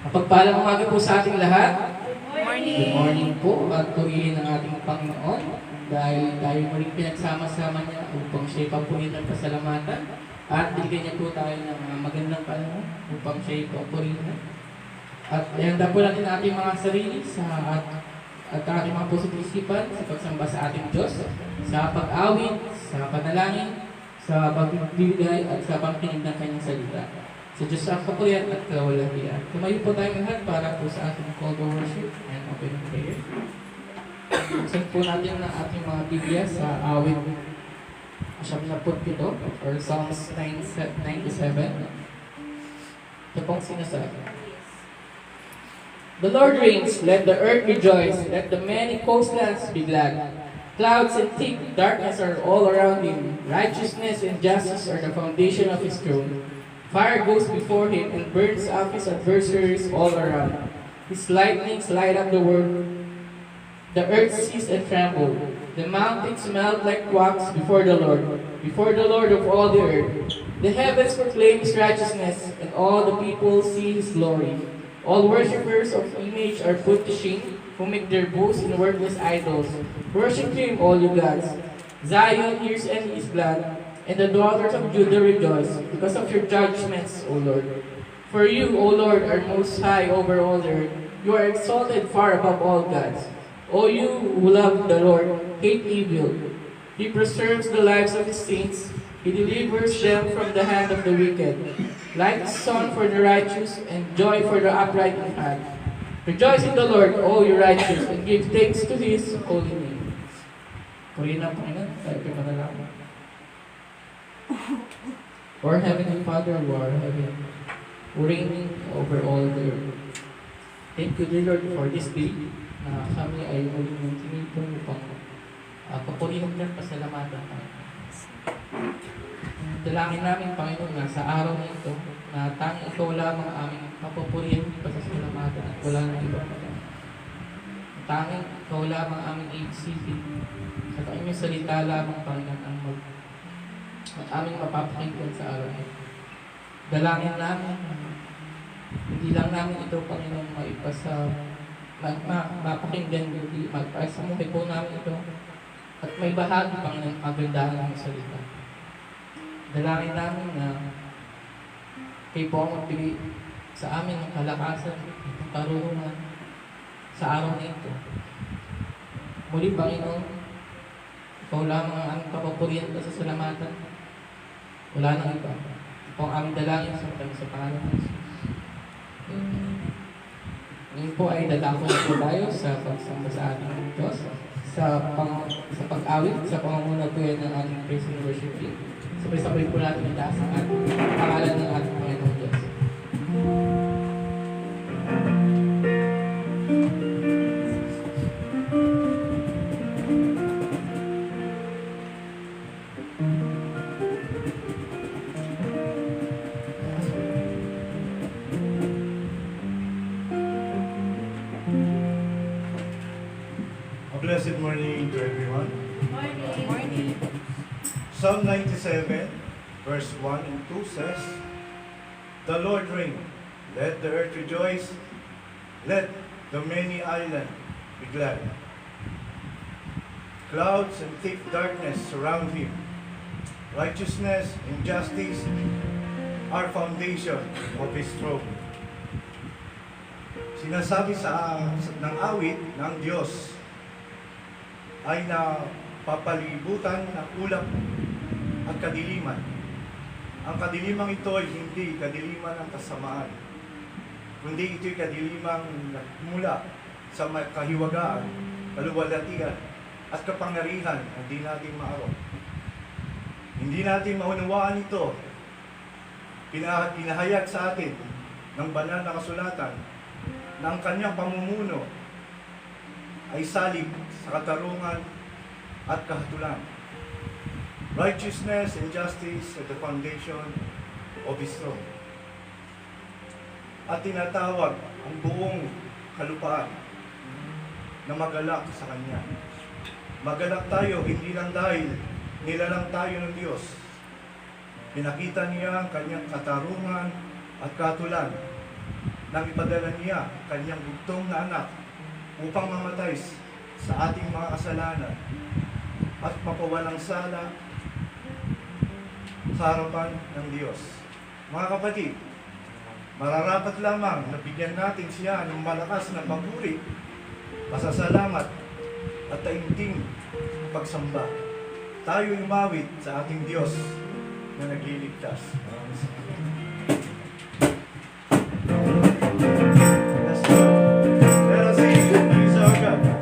Mapagpalang umaga po sa ating lahat. Good Morning. morning po at purihin ng ating Panginoon dahil tayo muling pinagsama-sama niya upang siya'y papurihin ng pasalamatan at bigyan niya po tayo ng magandang panahon upang siya'y papurihin. At ihanda po natin ang ating mga sarili at ating mga pusong isipan sa pagsamba sa ating Diyos, sa pag-awit, sa panalangin, sa pagbibigay at sa pagkinig ng kanyang salita. Sa Diyos ang kapurihan at kawalagian. Tumayo po tayong lahat para po sa ating call to worship and open prayer. Buksan po natin ang ating mga Biblia sa awit 77 or Psalms 97. Ito pong sinasabi. The Lord reigns, let the earth rejoice, let the many coastlands be glad. Clouds and thick darkness are all around him. Righteousness and justice are the foundation of his throne. Fire goes before him and burns up his adversaries all around. His lightnings light up the world. The earth sees and trembles. The mountains melt like wax before the Lord of all the earth. The heavens proclaim his righteousness, and all the people see his glory. All worshippers of image are put to shame, who make their boast in worthless idols. Worship him, all you gods. Zion hears and is glad, and the daughters of Judah rejoice because of your judgments, O Lord. For you, O Lord, are most high over all the earth. You are exalted far above all gods. O you who love the Lord, hate evil. He preserves the lives of his saints. He delivers them from the hand of the wicked. Light the sun for the righteous, and joy for the upright in heart. Rejoice in the Lord, O you righteous, and give thanks to his holy name. Purihin ang Panginoon, tayo pinanalangin. Our Heavenly Father, who are heaven, who reigning over all the earth. Thank you, dear Lord, for this day na kami ay muling tinipon upang papurihin ka, pasalamatan ka. Dalangin namin, Panginoon, na sa araw na ito, na tanging ikaw lamang aming papupurihin, pasasalamatan at wala nang iba pa. Tanging ikaw lamang aming iisipin at ang inyong salita lamang, Panginoon, ang at aming mapapakinggan sa araw na ito. Dalangin namin, hindi lang namin ito, Panginoon, mapakinggan, hindi magpasamuhay po namin ito at may bahagi, Panginoon, kagandahan ng salita. Dalangin namin na kayo po ang magbigay sa amin ng kalakasan, ng karunungan sa araw na ito. Muli, Panginoon, ikaw lamang ang aming papapurihan at sasalamatan. Wala nang iba. Ito ang aming dalangin sa pangalan ng Jesus. Ngayon po ay dadako na po tayo sa pagsamba sa ating Diyos, sa pag-awit, sa pangunguna po yan ng ating praise and worship team. Sabay-sabay po natin itaas ang ating pangalan ng ating Panginoong Diyos. Blessed morning to everyone. Morning. Psalm 97, verse 1 and 2 says, The Lord reign, let the earth rejoice, let the many islands be glad. Clouds and thick darkness surround him. Righteousness and justice are foundation of his throne. Sinasabi ng awit ng Diyos ay napapalibutan ng ulap at kadiliman. Ang kadilimang ito ay hindi kadiliman ng kasamaan, kundi ito'y kadilimang mula sa kahiwagaan, kaluwalhatian, at kapangyarihan na hindi natin maarok. Hindi natin maunawaan ito. Pinahayag sa atin ng banal na kasulatan na ang kanyang pamumuno ay salig sa katarungan at kahatulan. Righteousness and justice are the foundation of his throne. At tinatawag ang buong kalupaan na magalak sa kanya. Magalak tayo hindi lang dahil nilalang tayo ng Diyos. Pinakita niya ang kanyang katarungan at katulan nang ipadala niya kanyang bugtong na anak upang mamatay sa ating mga kasalanan at mapawalang sala sa harapan ng Diyos. Mga kapatid, mararapat lamang na bigyan natin siya ng malakas na papuri, pasasalamat at taimtim pagsamba. Tayo umawit sa ating Diyos na nagliligtas. Maraming salamat. Let's go. Let us sing. Praise our God.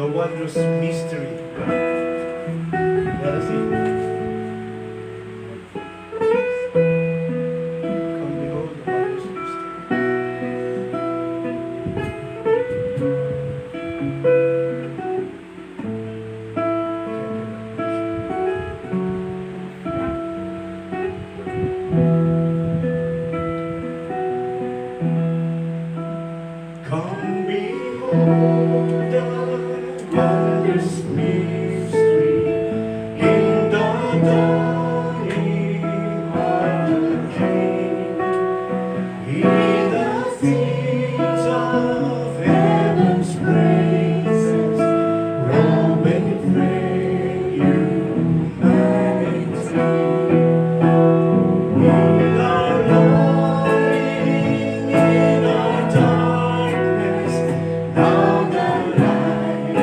the wondrous mystery. Let us sing. Come behold the wondrous mystery. Come behold the wondrous mystery in the dawning of the King. Hear the things of heaven's praises, roaming through humanity. In our longing, in our darkness, now the light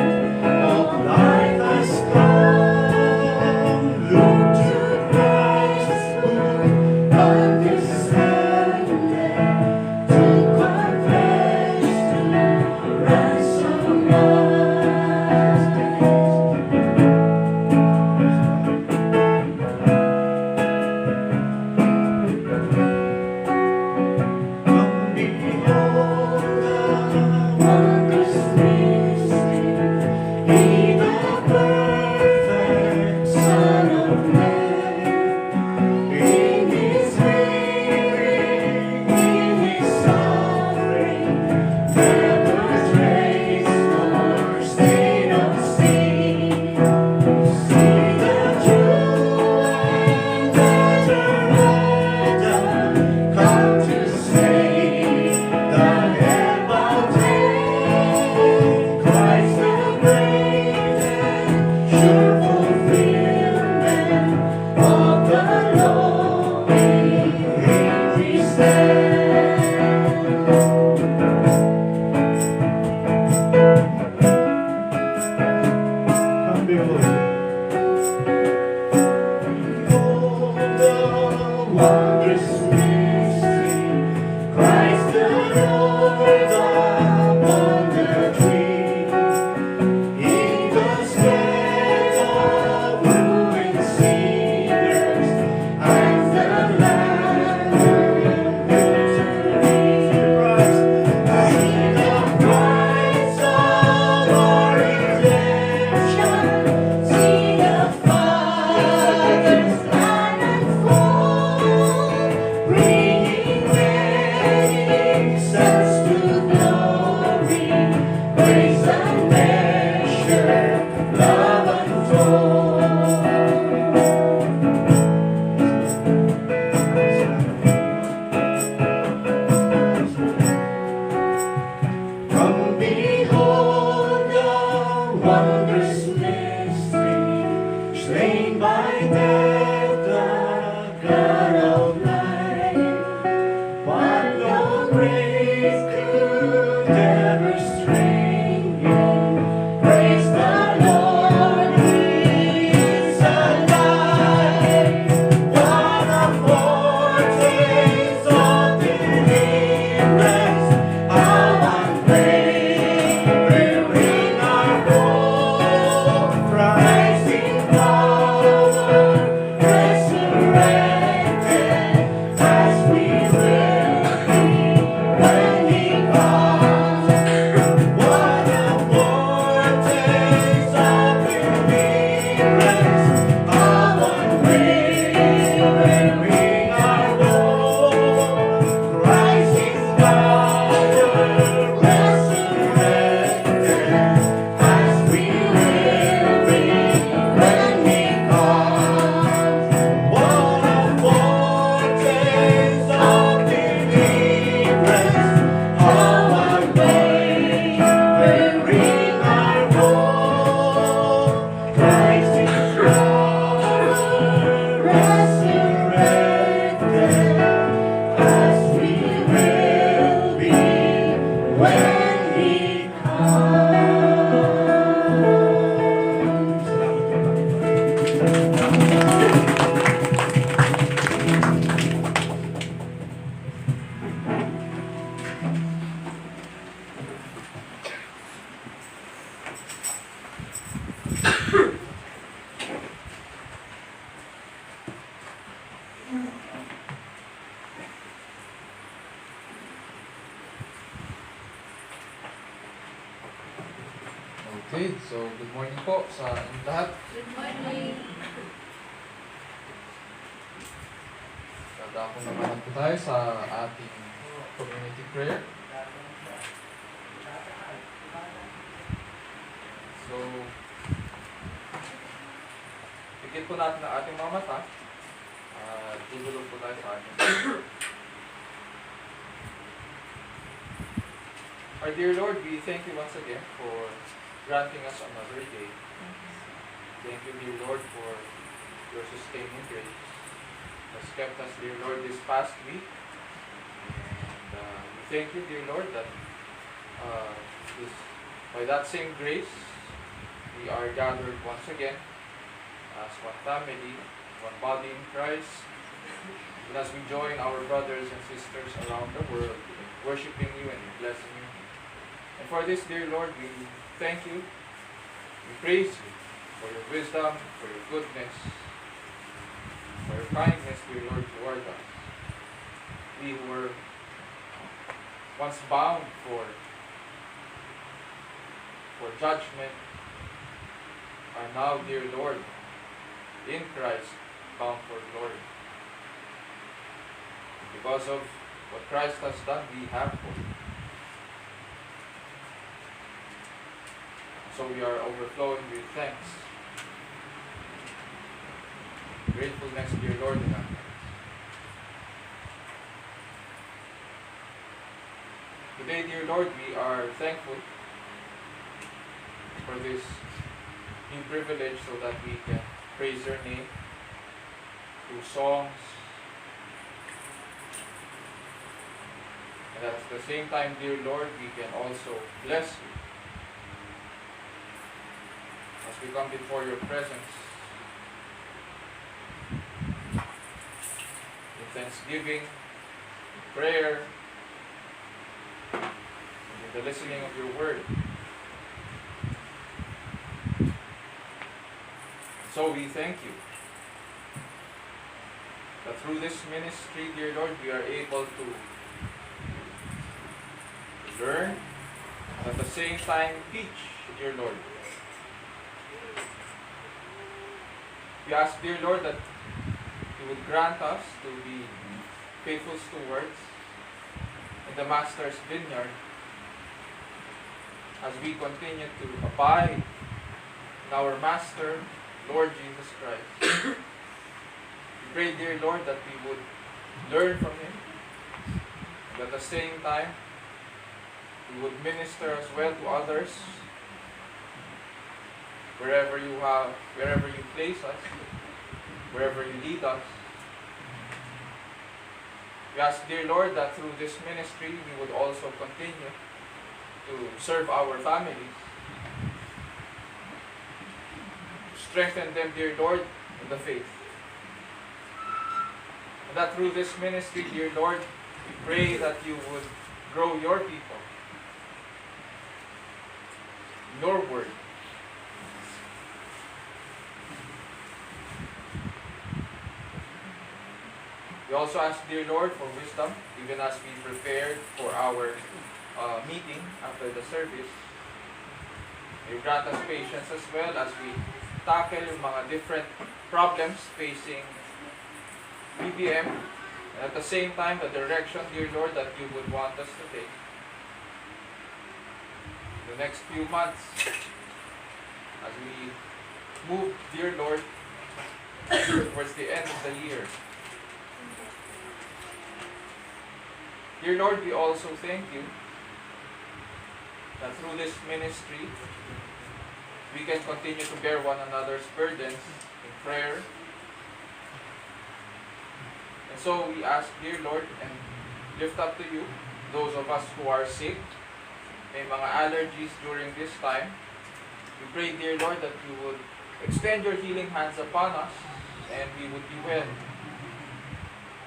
of life has come. Look to Christ who condescended to confess to ransom us. Come behold the wondrous mystery, He the perfect Son of Man. In His weary, in His suffering, never trace nor stain of sin. See the true and better Adam come to save the hell-bound man. Christ the great and sure fulfillment of the law in Him we stand. Come behold. Behold the wondrous mystery, Christ the Lord upon the tree. In the sweat of ruined sinners, as the Lamb victory. Christ, see the price of our redemption. See the Father's plan unfold, bringing many sons to glory, grace unmeasured, love untold. Come behold the wondrous mystery, slain by death, the God of life. What no grave could ever strain Him. Praise the Lord, He is alive. What a foretaste of deliverance, how unwavering our hope. Christ in power, resurrected, as we will be when He comes. What a foretaste of deliverance, how unwavering our hope. Christ in power, resurrected, as we will be when He comes. What a foretaste of deliverance, how unwavering our hope. Christ in power, resurrected, as we will be when He Okay, so good morning po sa inyong lahat. Good morning. Dadako naman po tayo sa ating community prayer. po natin ang ating mga mata. Tutulog po tayo sa ating. Our dear Lord, we thank you once again for granting us another day. Thank you, dear Lord, for your sustaining grace. Has kept us, dear Lord, this past week. And we thank you, dear Lord, that by that same grace, we are gathered once again as one family, one body in Christ. And as we join our brothers and sisters around the world, worshiping you and blessing you. And for this, dear Lord, we thank you, we praise you for your wisdom, for your goodness, for your kindness, dear Lord, toward us. We who were once bound for judgment are now, dear Lord, in Christ, bound for glory. Because of what Christ has done, we have hope. So we are overflowing with thanks, gratefulness, dear Lord, in our hearts. Today, dear Lord, we are thankful for this new privilege so that we can praise your name through songs, and at the same time, dear Lord, we can also bless you as we come before your presence in thanksgiving, in prayer, and in the listening of your word. So we thank you that through this ministry, dear Lord, we are able to learn and at the same time teach, dear Lord. We ask, dear Lord, that you would grant us to be faithful stewards in the Master's vineyard as we continue to abide in our Master, Lord Jesus Christ. We pray, dear Lord, that we would learn from Him, and at the same time, we would minister as well to others wherever you place us, wherever you lead us. We ask, dear Lord, that through this ministry, we would also continue to serve our families, strengthen them, dear Lord, in the faith. And that through this ministry, dear Lord, we pray that you would grow your people in your word. We also ask, dear Lord, for wisdom, even as we prepared for our meeting after the service. You grant us patience as well as we tackle yung mga different problems facing BBM, and at the same time, the direction, dear Lord, that you would want us to take. The next few months, as we move, dear Lord, towards the end of the year. Dear Lord, we also thank you that through this ministry, we can continue to bear one another's burdens in prayer. And so we ask, dear Lord, and lift up to you those of us who are sick, may mga allergies during this time. We pray, dear Lord, that you would extend your healing hands upon us and we would be well.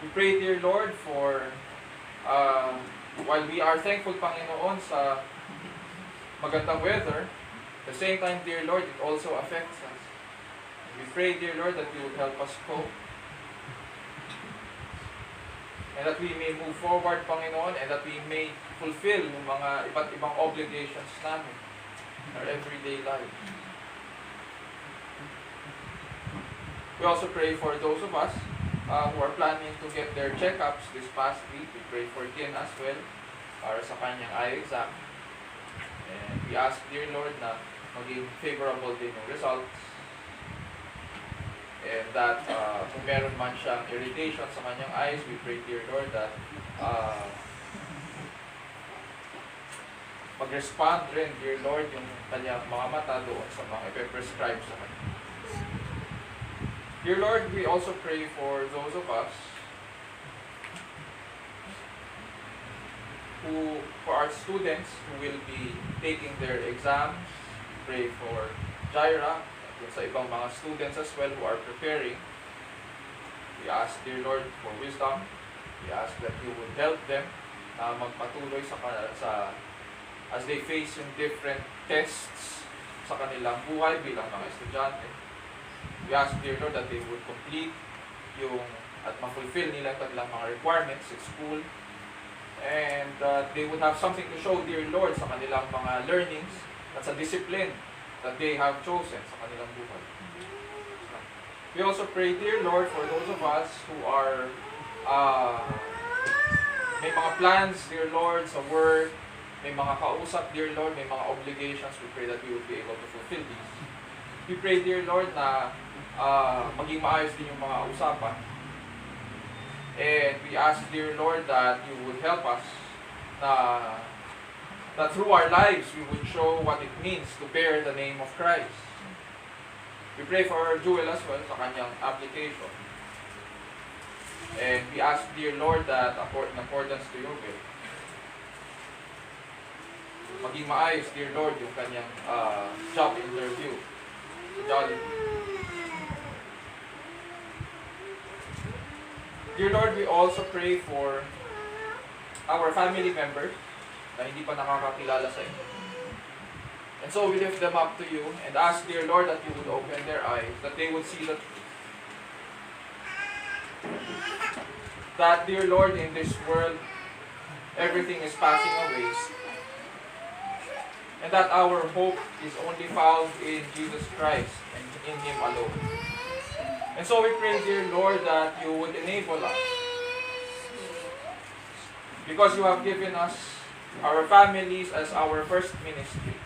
We pray, dear Lord, for while we are thankful, Panginoon, sa magandang weather, at the same time, dear Lord, it also affects us. We pray, dear Lord, that you would help us cope. And that we may move forward, Panginoon, and that we may fulfill yung mga iba't ibang obligations namin in our everyday life. We also pray for those of us who are planning to get their checkups this past week. We pray for Ken as well, para sa kanyang eye exam. And we ask, dear Lord, na maging favorable din yung results. And that kung meron man siyang irritation sa kanyang eyes, we pray, dear Lord, that mag-respond rin, dear Lord, yung kanyang mga mata doon sa mga ipe-prescribe sa kanya. Dear Lord, we also pray for those of us for our students who will be taking their exams. Pray for Jaira, at sa ibang mga students as well who are preparing. We ask, dear Lord, for wisdom. We ask that you would help them na magpatuloy as they face yung different tests sa kanilang buhay bilang mga estudyante. We ask, dear Lord, that they would complete at ma-fulfill nila kanilang mga requirements in school, and they would have something to show, dear Lord, sa kanilang mga learnings at sa discipline that they have chosen sa kanilang buhay. We also pray, dear Lord, for those of us who are may mga plans, dear Lord, sa work, may mga kausap, dear Lord, may mga obligations. We pray that we would be able to fulfill these. We pray, dear Lord, na maging maayos din yung mga usapan. And we ask, dear Lord, that you would help us that through our lives we would show what it means to bear the name of Christ. We pray for Jewel as well sa kanyang application. And we ask, dear Lord, that in accordance to your will, maging maayos, dear Lord, yung kanyang job interview sa Jollibee. Dear Lord, we also pray for our family members na hindi pa nakakakilala sa inyo. And so we lift them up to you and ask, dear Lord, that you would open their eyes, that they would see that, dear Lord, in this world, everything is passing away, and that our hope is only found in Jesus Christ and in Him alone. And so we pray, dear Lord, that you would enable us, because you have given us our families as our first ministry.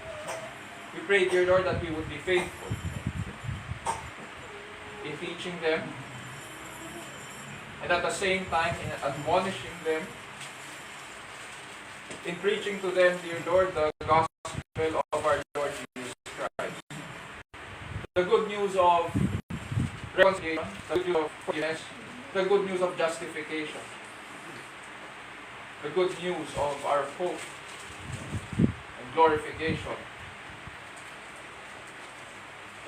We pray, dear Lord, that we would be faithful in teaching them, and at the same time in admonishing them, in preaching to them, dear Lord, the gospel of our Lord Jesus Christ. The good news of reconciliation, the good news of forgiveness, the good news of justification, the good news of our hope and glorification.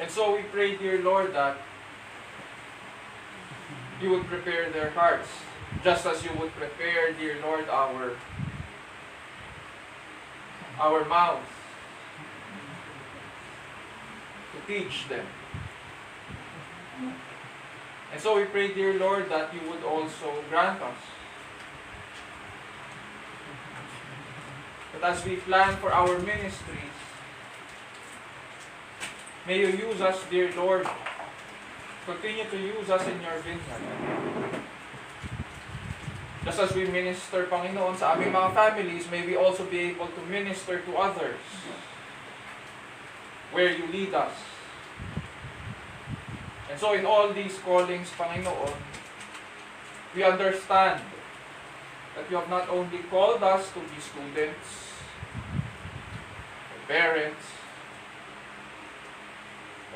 And so we pray, dear Lord, that you would prepare their hearts, just as you would prepare, dear Lord, our mouths to teach them. And so we pray, dear Lord, that you would also grant us that as we plan for our ministries, may you use us, dear Lord, continue to use us in your vineyard. Just as we minister, Panginoon, sa aming mga families, may we also be able to minister to others where you lead us. And so in all these callings, Panginoon, we understand that you have not only called us to be students, or parents,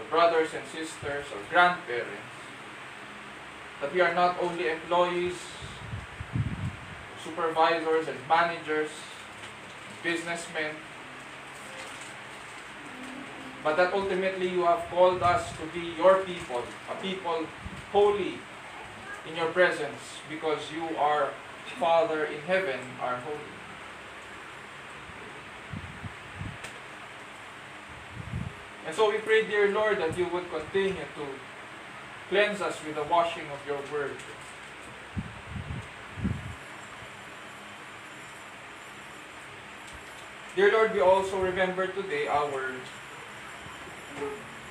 or brothers and sisters, or grandparents, that we are not only employees, supervisors and managers, businessmen, but that ultimately you have called us to be your people, a people holy in your presence, because you are Father in heaven, are holy. And so we pray, dear Lord, that you would continue to cleanse us with the washing of your word. Dear Lord, we also remember today our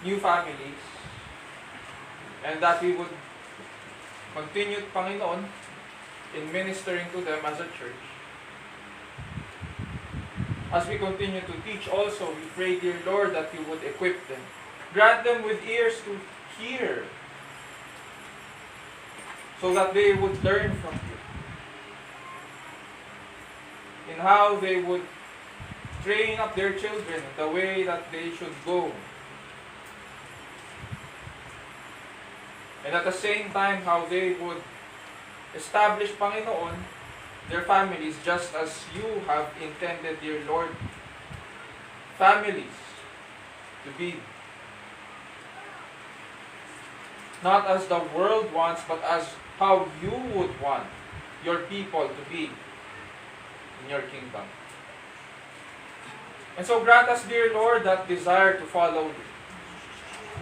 new families, and that we would continue, Panginoon, in ministering to them as a church. As we continue to teach also, we pray, dear Lord, that you would equip them. Grant them with ears to hear so that they would learn from you in how they would train up their children the way that they should go. And at the same time, how they would establish, Panginoon, their families just as you have intended, dear Lord, families to be. Not as the world wants, but as how you would want your people to be in your kingdom. And so grant us, dear Lord, that desire to follow you.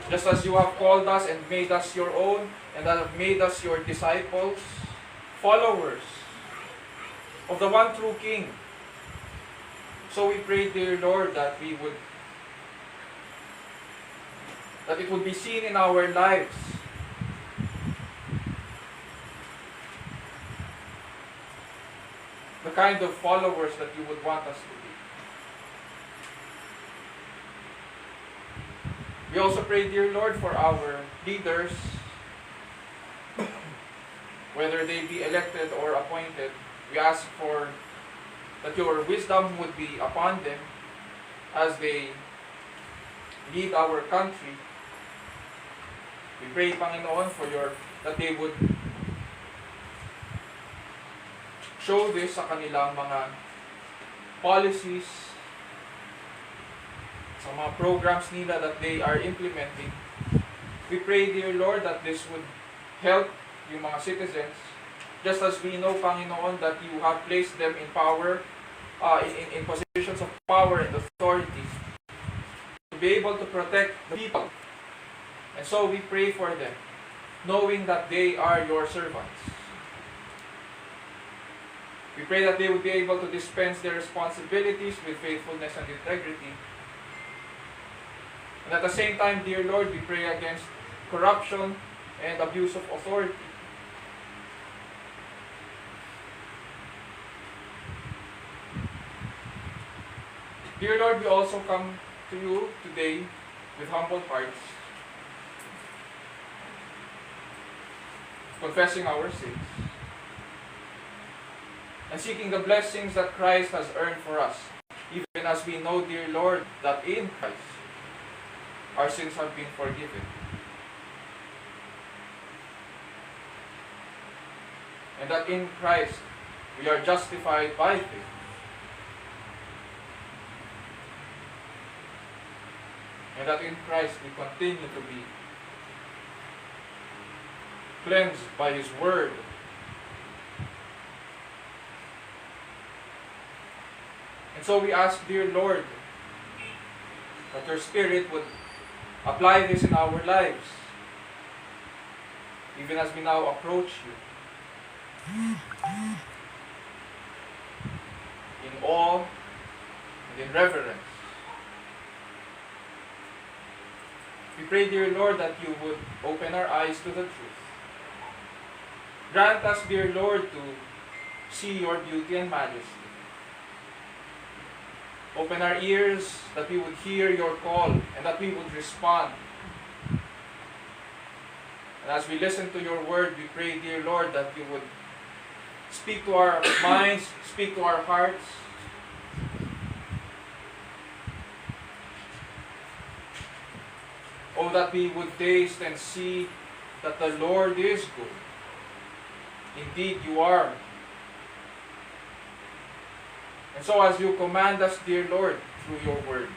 Just as you have called us and made us your own, and that have made us your disciples, followers of the one true King. So we pray, dear Lord, that it would be seen in our lives the kind of followers that you would want us to be. We also pray, dear Lord, for our leaders, whether they be elected or appointed. We ask for that your wisdom would be upon them as they lead our country. We pray, Panginoon, that they would show this sa kanilang mga policies, sa mga programs nila that they are implementing. We pray, dear Lord, that this would help yung mga citizens, just as we know, Panginoon, that you have placed them in power, in positions of power and authority, to be able to protect the people. And so we pray for them, knowing that they are your servants. We pray that they would be able to dispense their responsibilities with faithfulness and integrity. And at the same time, dear Lord, we pray against corruption and abuse of authority. Dear Lord, we also come to you today with humble hearts, confessing our sins, and seeking the blessings that Christ has earned for us, even as we know, dear Lord, that in Christ our sins have been forgiven. And that in Christ we are justified by faith. And that in Christ we continue to be cleansed by His Word. And so we ask, dear Lord, that your Spirit would apply this in our lives, even as we now approach you in awe and in reverence. We pray, dear Lord, that you would open our eyes to the truth. Grant us, dear Lord, to see your beauty and majesty. Open our ears that we would hear your call and that we would respond. And as we listen to your word, we pray, dear Lord, that you would speak to our minds, speak to our hearts. Oh, that we would taste and see that the Lord is good. Indeed, you are. And so as you command us, dear Lord, through your word,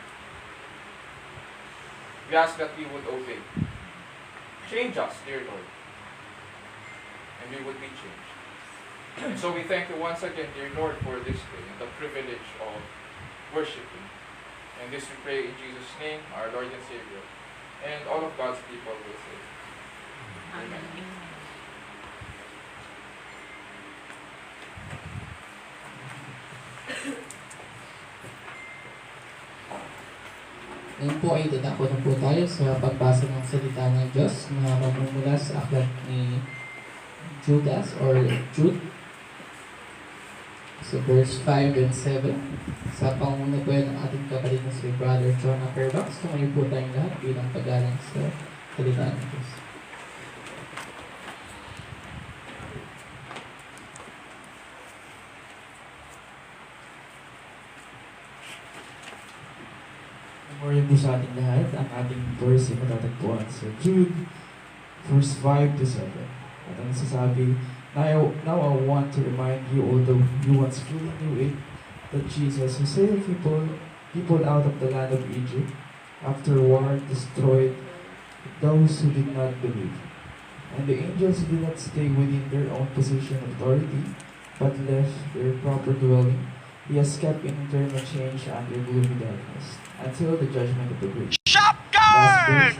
we ask that we would obey. Change us, dear Lord, and we would be changed. And so we thank you once again, dear Lord, for this day and the privilege of worshiping. And this we pray in Jesus' name, our Lord and Savior. And all of God's people will say, Amen. Ngayon po ay dadako na po tayo sa pagbasa ng salita ng Diyos na mamumula sa aklat ni Judas or Jude. So verse 5 and 7. Sa panguna po yan ng ating kapatid na si Brother John Fairbanks. Tumayo po tayong lahat bilang paggalang sa salita ng Diyos. Memorial po sa ating lahat, ang ating verse ay matatagpuan sa Jude, verse 5 to 7. At ang sasabi, now I want to remind you, although you once fully knew it, that Jesus, who saved people out of the land of Egypt, afterward destroyed those who did not believe. And the angels did not stay within their own position of authority, but left their proper dwelling. He has kept in eternal change under gloomy darkness, until the judgment of the great. Last verse.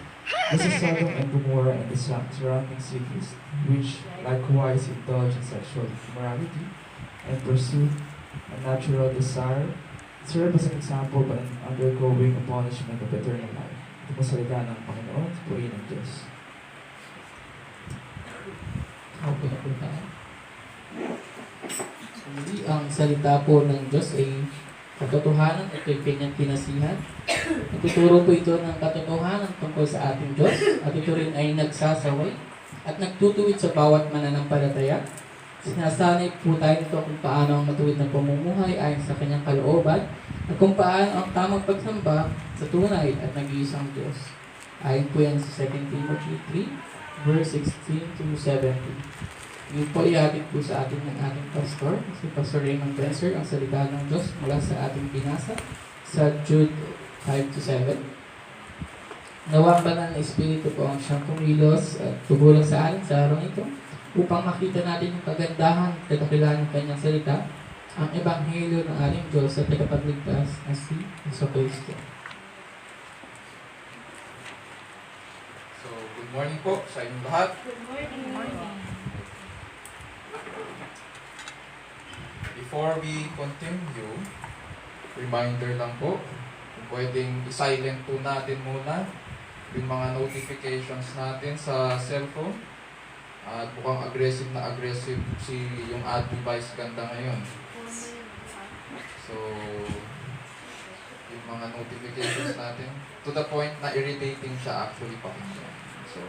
This is Sodom and Gomorrah and the surrounding cities, which likewise indulge in sexual immorality and pursue a natural desire, serve as an example but undergoing a punishment of eternal life. Ito po salita ng Panginoon, purihin ng Diyos. Okay na po tayo. Muli, ang salita po ng Diyos ay katotohanan at kanyang pinasihan. Nagtuturo po ito ng katotohanan tungkol sa ating Diyos at ito rin ay nagsasaway at nagtutuwid sa bawat mananampalataya. Sinasanay po tayo nito kung paano ang matuwid na pamumuhay ayon sa kanyang kalooban at kung paano ang tamang pagsamba sa tunay at nag-iisang Diyos. Ayon po yan sa 2 Timothy 3, verse 16 to 17. Yun po ihatid po sa atin ng ating pastor, si Pastor Raymond Benser, ang salita ng Diyos mula sa ating binasa sa Jude 5 to 7. Nawang banal na Espiritu po ang siyang kumilos at tumulang sa atin sa araw ito upang makita natin yung kagandahan at kadakilaan ng kanyang salita, ang Ebanghelyo ng ating Diyos at tagapagligtas na si Jesucristo. So, good morning po sa inyong lahat. Good morning. Before we continue, reminder lang po, kung pwedeng i-silent po natin muna yung mga notifications natin sa cellphone. At mukhang aggressive yung ad device ganda ngayon. So, yung mga notifications natin, to the point na irritating siya actually pakinggan. So,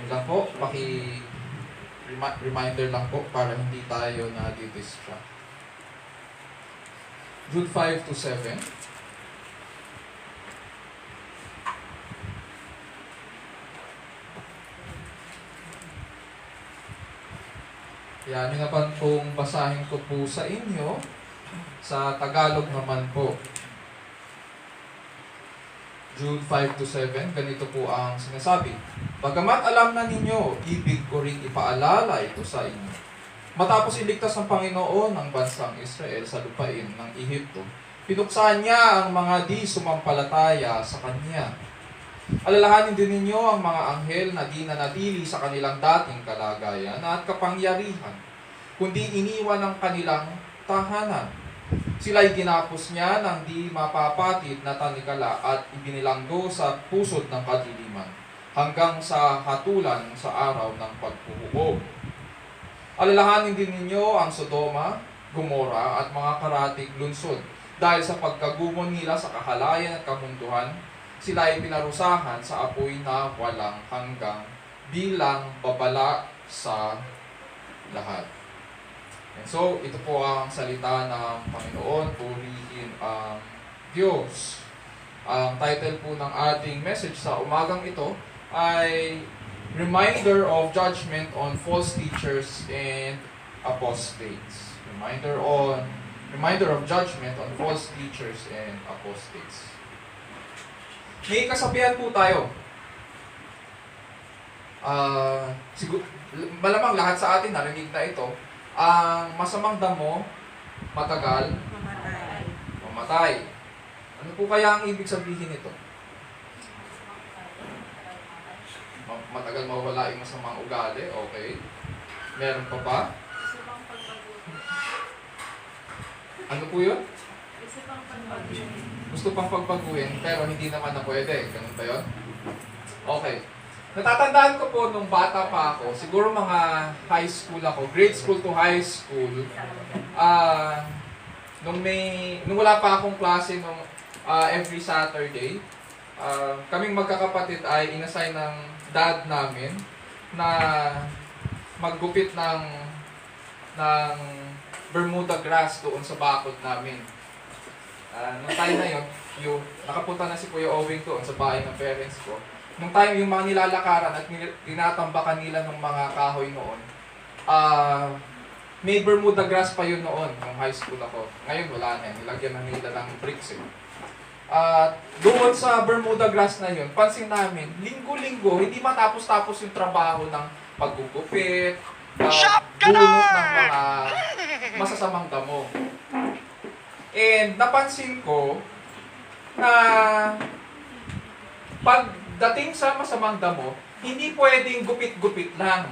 yun lang po, reminder lang po para hindi tayo na-distract. Jude 5 to 7. Yan, yun naman pong basahin ko po sa inyo. Sa Tagalog naman po. Jude 5 to 7, ganito po ang sinasabi. Bagamat alam na ninyo, ibig ko ring ipaalala ito sa inyo. Matapos iligtas ng Panginoon ang bansang Israel sa lupain ng Ehipto, pinuksan niya ang mga di sumampalataya sa Kanya. Alalahanin din ninyo ang mga anghel na di nanatili sa kanilang dating kalagayan at kapangyarihan, kundi iniwan ang kanilang tahanan. Sila'y ginapos niya ng di mapapatid na tanikala at ibinilanggo sa pusod ng kadiliman, hanggang sa hatulan sa araw ng pagpuhubog. Alalahanin din ninyo ang Sodoma, Gomorrah at mga karatig lungsod, dahil sa pagkagumon nila sa kahalayan at kamunduhan, sila ay pinarusahan sa apoy na walang hanggang bilang babala sa lahat. And so, ito po ang salita ng Panginoon, purihin ang Diyos. Ang title po ng ating message sa umagang ito ay Reminder of Judgment on False Teachers and Apostates. Reminder of Judgment on False Teachers and Apostates. May kasabihan po tayo. Malamang lahat sa atin narinig na ito. Ang masamang damo, matagal, mamatay. Ano po kaya ang ibig sabihin nito? Matagal mawala yung masamang ugali, okay. Meron pa ba? Ano po yun? Gusto pang pagbaguhin, pero hindi naman na pwede. Ganun ba yun? Okay. Natatandaan ko po nung bata pa ako, siguro mga high school ako, grade school to high school, nung wala pa akong klase nung every Saturday, kaming magkakapatid ay inassign ng dad namin na maggupit ng Bermuda grass doon sa bakod namin. Nung time na yun, nakapunta na si Kuya Owing doon sa bahay ng parents ko. Nung time yung mga nilalakaran at tinatambakan nila ng mga kahoy noon, may Bermuda grass pa yun noon, nung high school ako. Ngayon wala na yun, nilagyan na nila ng bricks eh. Doon sa Bermuda grass na yun, pansin namin, linggo-linggo, hindi matapos-tapos yung trabaho ng paggugupit, bunot ng mga masasamang damo. And napansin ko na pagdating sa masamang damo, hindi pwedeng gupit-gupit lang.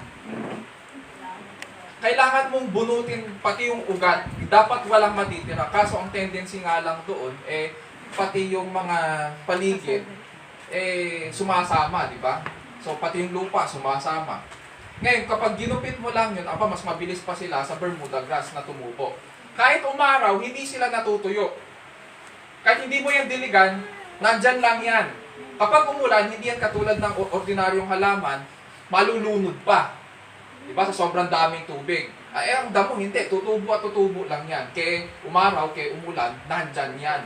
Kailangan mong bunutin pati yung ugat. Dapat walang matitira. Kaso ang tendency nga lang doon, pati yung mga paligid, sumasama, di ba? So, pati yung lupa, sumasama. Ngayon, kapag ginupit mo lang yun, mas mabilis pa sila sa Bermuda grass na tumubo. Kahit umaraw, hindi sila natutuyo. Kahit hindi mo yan diligan, nandyan lang yan. Kapag umulan, hindi yan katulad ng ordinaryong halaman, malulunod pa. Diba? Sa sobrang daming tubig. Ang damo, hindi. Tutubo at tutubo lang yan. Kaya umaraw, kaya umulan, nandyan yan.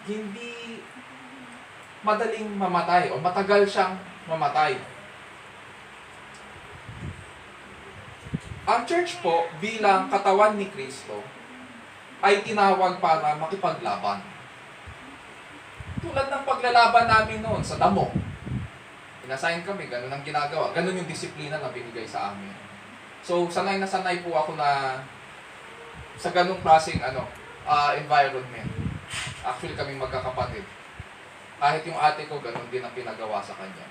Hindi madaling mamatay o matagal siyang mamatay. Ang church po, bilang katawan ni Kristo, ay tinawag para makipaglaban. Tulad ng paglalaban namin noon sa damo. Inassign kami, ganun ang ginagawa. Ganun yung disiplina na binigay sa amin. So, sanay na sanay po ako na sa ganung klaseng environment. Actually, kaming magkakapatid. Kahit yung ate ko, ganun din ang pinagawa sa kanya.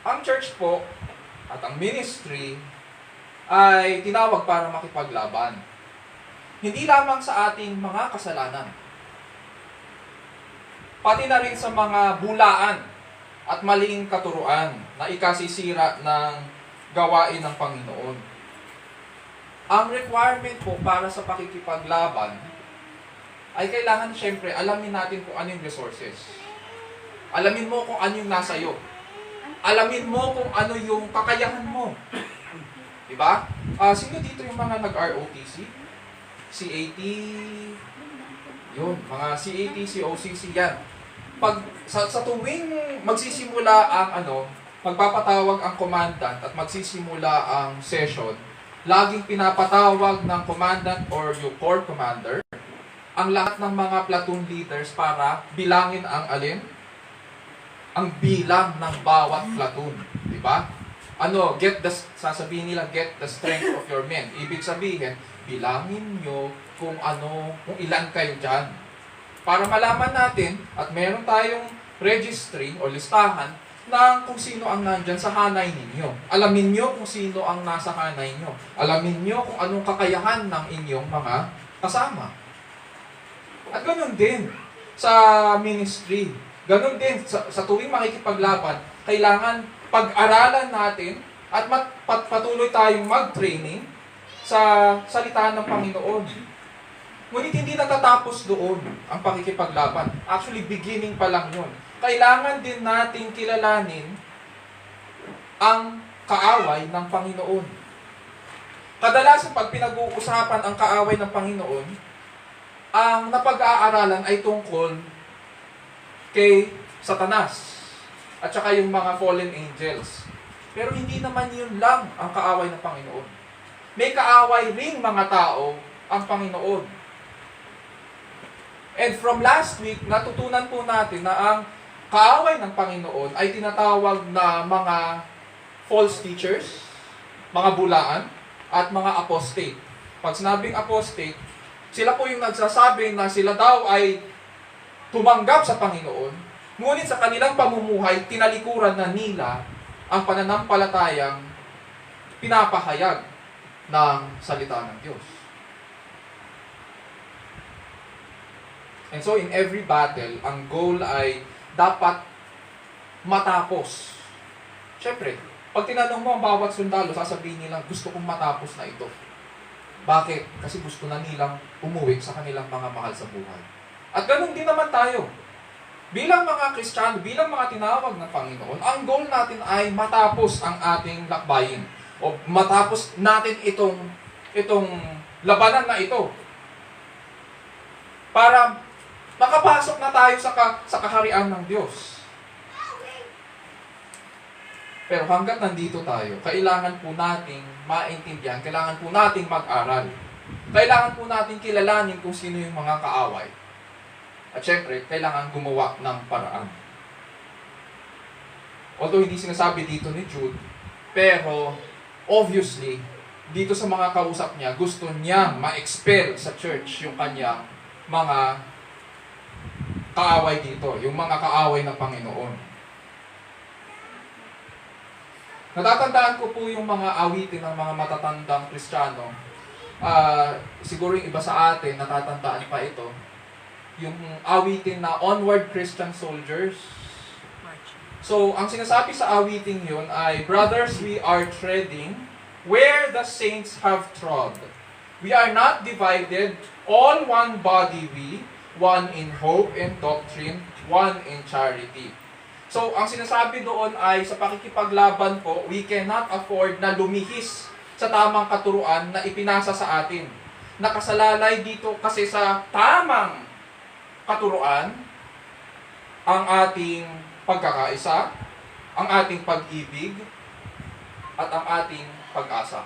Ang church po, at ang ministry, ay tinawag para makipaglaban. Hindi lamang sa ating mga kasalanan, pati na rin sa mga bulaan at maling katuruan na ikasisira ng gawain ng Panginoon. Ang requirement po para sa pakikipaglaban ay kailangan siyempre alamin natin kung ano yung resources. Alamin mo kung ano yung nasa iyo. Alamin mo kung ano yung kakayahan mo. Diba? Sino dito yung mga nag-ROTC? CAT? Yun, mga CAT, COCC yan. Sa tuwing magsisimula ang magpapatawag ang commandant at magsisimula ang session, laging pinapatawag ng commandant or yung corps commander ang lahat ng mga platoon leaders para bilangin ang alin? Ang bilang ng bawat platoon. Diba? Sasabihin nila, get the strength of your men. Ibig sabihin, bilangin nyo kung ilan kayo dyan. Para malaman natin at meron tayong registry o listahan ng kung sino ang nandyan sa hanay ninyo. Alamin nyo kung sino ang nasa hanay nyo. Alamin nyo kung anong kakayahan ng inyong mga kasama. At ganoon din sa ministry. Ganoon din sa tuwing makikipaglaban, kailangan pag-aralan natin at patuloy tayong mag-training sa salita ng Panginoon. Ngunit hindi natatapos doon ang pakikipaglaban. Actually, beginning pa lang yun. Kailangan din nating kilalanin ang kaaway ng Panginoon. Kadalasan pag pinag-uusapan ang kaaway ng Panginoon, ang napag-aaralan ay tungkol kay Satanas at saka yung mga fallen angels. Pero hindi naman yun lang ang kaaway ng Panginoon. May kaaway ring mga tao ang Panginoon. And from last week, natutunan po natin na ang kaaway ng Panginoon ay tinatawag na mga false teachers, mga bulaan, at mga apostate. Pag sinabing apostate, sila po yung nagsasabi na sila daw ay tumanggap sa Panginoon, ngunit sa kanilang pamumuhay, tinalikuran na nila ang pananampalatayang pinapahayag ng salita ng Diyos. And so in every battle, ang goal ay dapat matapos. Siyempre, pag tinanong mo ang bawat sundalo, sasabihin nilang gusto kong matapos na ito. Bakit? Kasi gusto na nilang umuwi sa kanilang mga mahal sa buhay. At ganun din naman tayo. Bilang mga Kristiyano, bilang mga tinawag ng Panginoon, ang goal natin ay matapos ang ating lakbayin. O matapos natin itong labanan na ito. para makapasok na tayo sa kaharian ng Diyos. Pero hanggat nandito tayo, kailangan po nating maintindihan, kailangan po nating mag-aral. Kailangan po nating kilalanin kung sino yung mga kaaway. At syempre, kailangan gumawa ng paraan. Although hindi sinasabi dito ni Jude, pero obviously, dito sa mga kausap niya, gusto niyang ma-expel sa church yung kanyang mga kaaway dito, yung mga kaaway ng Panginoon. Natatandaan ko po yung mga awitin ng mga matatandang Kristiyano. Siguro yung iba sa atin, natatandaan pa ito. Yung awitin na Onward Christian Soldiers. So, ang sinasabi sa awitin yun ay, Brothers, we are treading where the saints have trod. We are not divided, all one body we, one in hope and doctrine, one in charity. So, ang sinasabi doon ay sa pakikipaglaban po, we cannot afford na lumihis sa tamang katuruan na ipinasa sa atin. Nakasalalay dito kasi sa tamang katuruan ang ating pagkakaisa, ang ating pag-ibig, at ang ating pag-asa.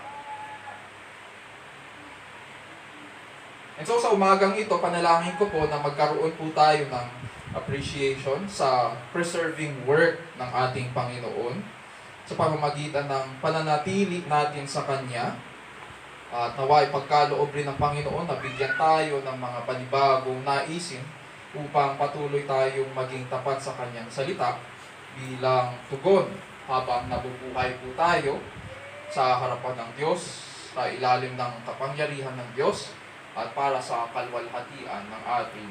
And so sa umagang ito, panalangin ko po na magkaroon po tayo ng appreciation sa preserving work ng ating Panginoon sa pamamagitan ng pananatili natin sa Kanya at naway pagkaloob rin ng Panginoon na bigyan tayo ng mga panibagong naisin upang patuloy tayong maging tapat sa Kanyang salita bilang tugon habang nabubuhay po tayo sa harapan ng Diyos, sa ilalim ng kapangyarihan ng Diyos at para sa kalwalhatian ng ating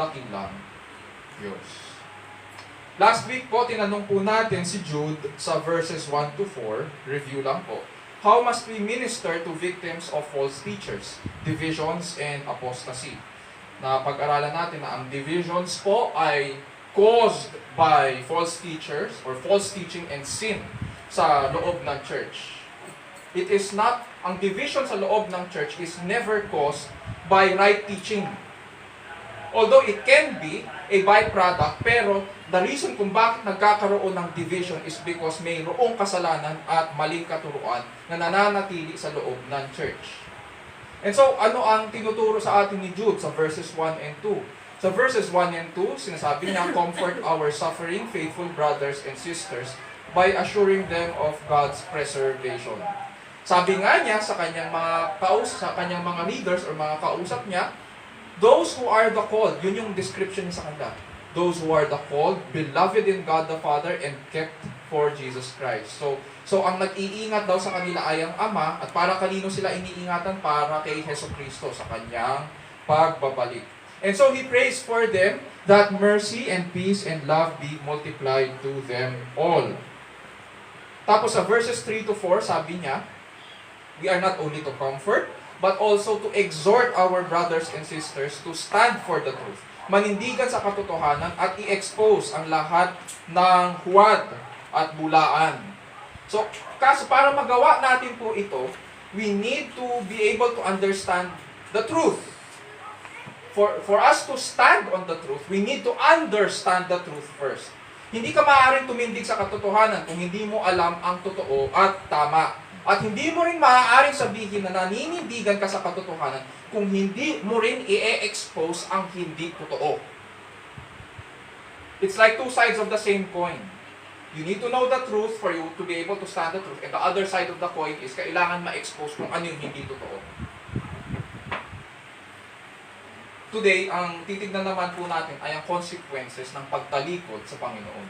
dakilang Diyos. Last week po, tinanong po natin si Jude sa verses 1 to 4, review lang po. How must we minister to victims of false teachers, divisions, and apostasy? Na pag-aralan natin na ang divisions po ay caused by false teachers or false teaching and sin sa loob ng church. It is not, ang division sa loob ng church is never caused by right teaching. Although it can be a byproduct, pero the reason kung bakit nagkakaroon ng division is because mayroong kasalanan at maling katuruan na nananatili sa loob ng church. And so, ano ang tinuturo sa atin ni Jude sa verses 1 and 2? Sa verses 1 and 2, sinasabi niya, comfort our suffering, faithful brothers and sisters by assuring them of God's preservation. Sabi nga niya sa kanyang mga sa kanyang mga leaders or mga kausap niya, those who are the called, yun yung description niya sa kanila. Those who are the called, beloved in God the Father, and kept for Jesus Christ. So ang nag-iingat daw sa kanila ay ang Ama, at para kanino sila iniingatan? Para kay Jesucristo sa kanyang pagbabalik. And so he prays for them that mercy and peace and love be multiplied to them all. Tapos sa verses 3 to 4, sabi niya, we are not only to comfort, but also to exhort our brothers and sisters to stand for the truth. Manindigan sa katotohanan at i-expose ang lahat ng huwad at bulaan. So, kaso para magawa natin po ito, we need to be able to understand the truth. For us to stand on the truth, we need to understand the truth first. Hindi ka maaaring tumindig sa katotohanan kung hindi mo alam ang totoo at tama. At hindi mo rin maaaring sabihin na naninindigan ka sa katotohanan kung hindi mo rin i-expose ang hindi totoo. It's like two sides of the same coin. You need to know the truth for you to be able to stand the truth. And the other side of the coin is kailangan ma-expose kung ano yung hindi totoo. Today, ang titignan naman po natin ay ang consequences ng pagtalikod sa Panginoon.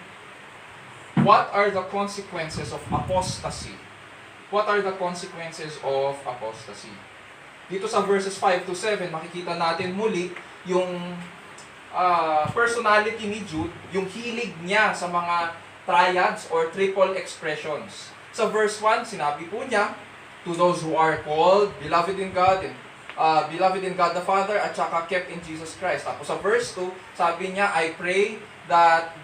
What are the consequences of apostasy? What are the consequences of apostasy? Dito sa verses 5 to 7, makikita natin muli yung personality ni Jude, yung hilig niya sa mga triads or triple expressions. Sa verse 1, sinabi po niya, to those who are called, beloved in God the Father, at saka kept in Jesus Christ. Tapos sa verse 2, sabi niya, I pray that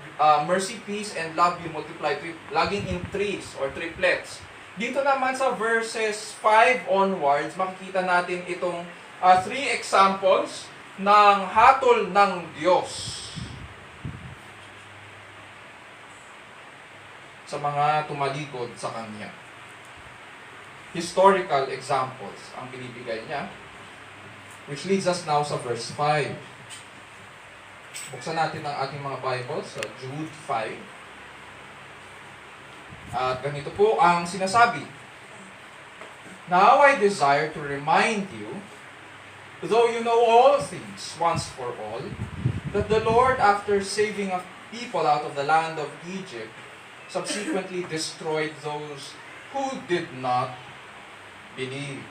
mercy, peace, and love be multiplied to you. Laging in threes or triplets. Dito naman sa verses 5 onwards, makikita natin itong 3 examples ng hatol ng Diyos sa mga tumalikod sa Kanya. Historical examples ang binibigay niya, which leads us now sa verse 5. Buksan natin ang ating mga Bibles sa Jude 5. At ganito po ang sinasabi. Now I desire to remind you, though you know all things once for all, that the Lord, after saving a people out of the land of Egypt, subsequently destroyed those who did not believe.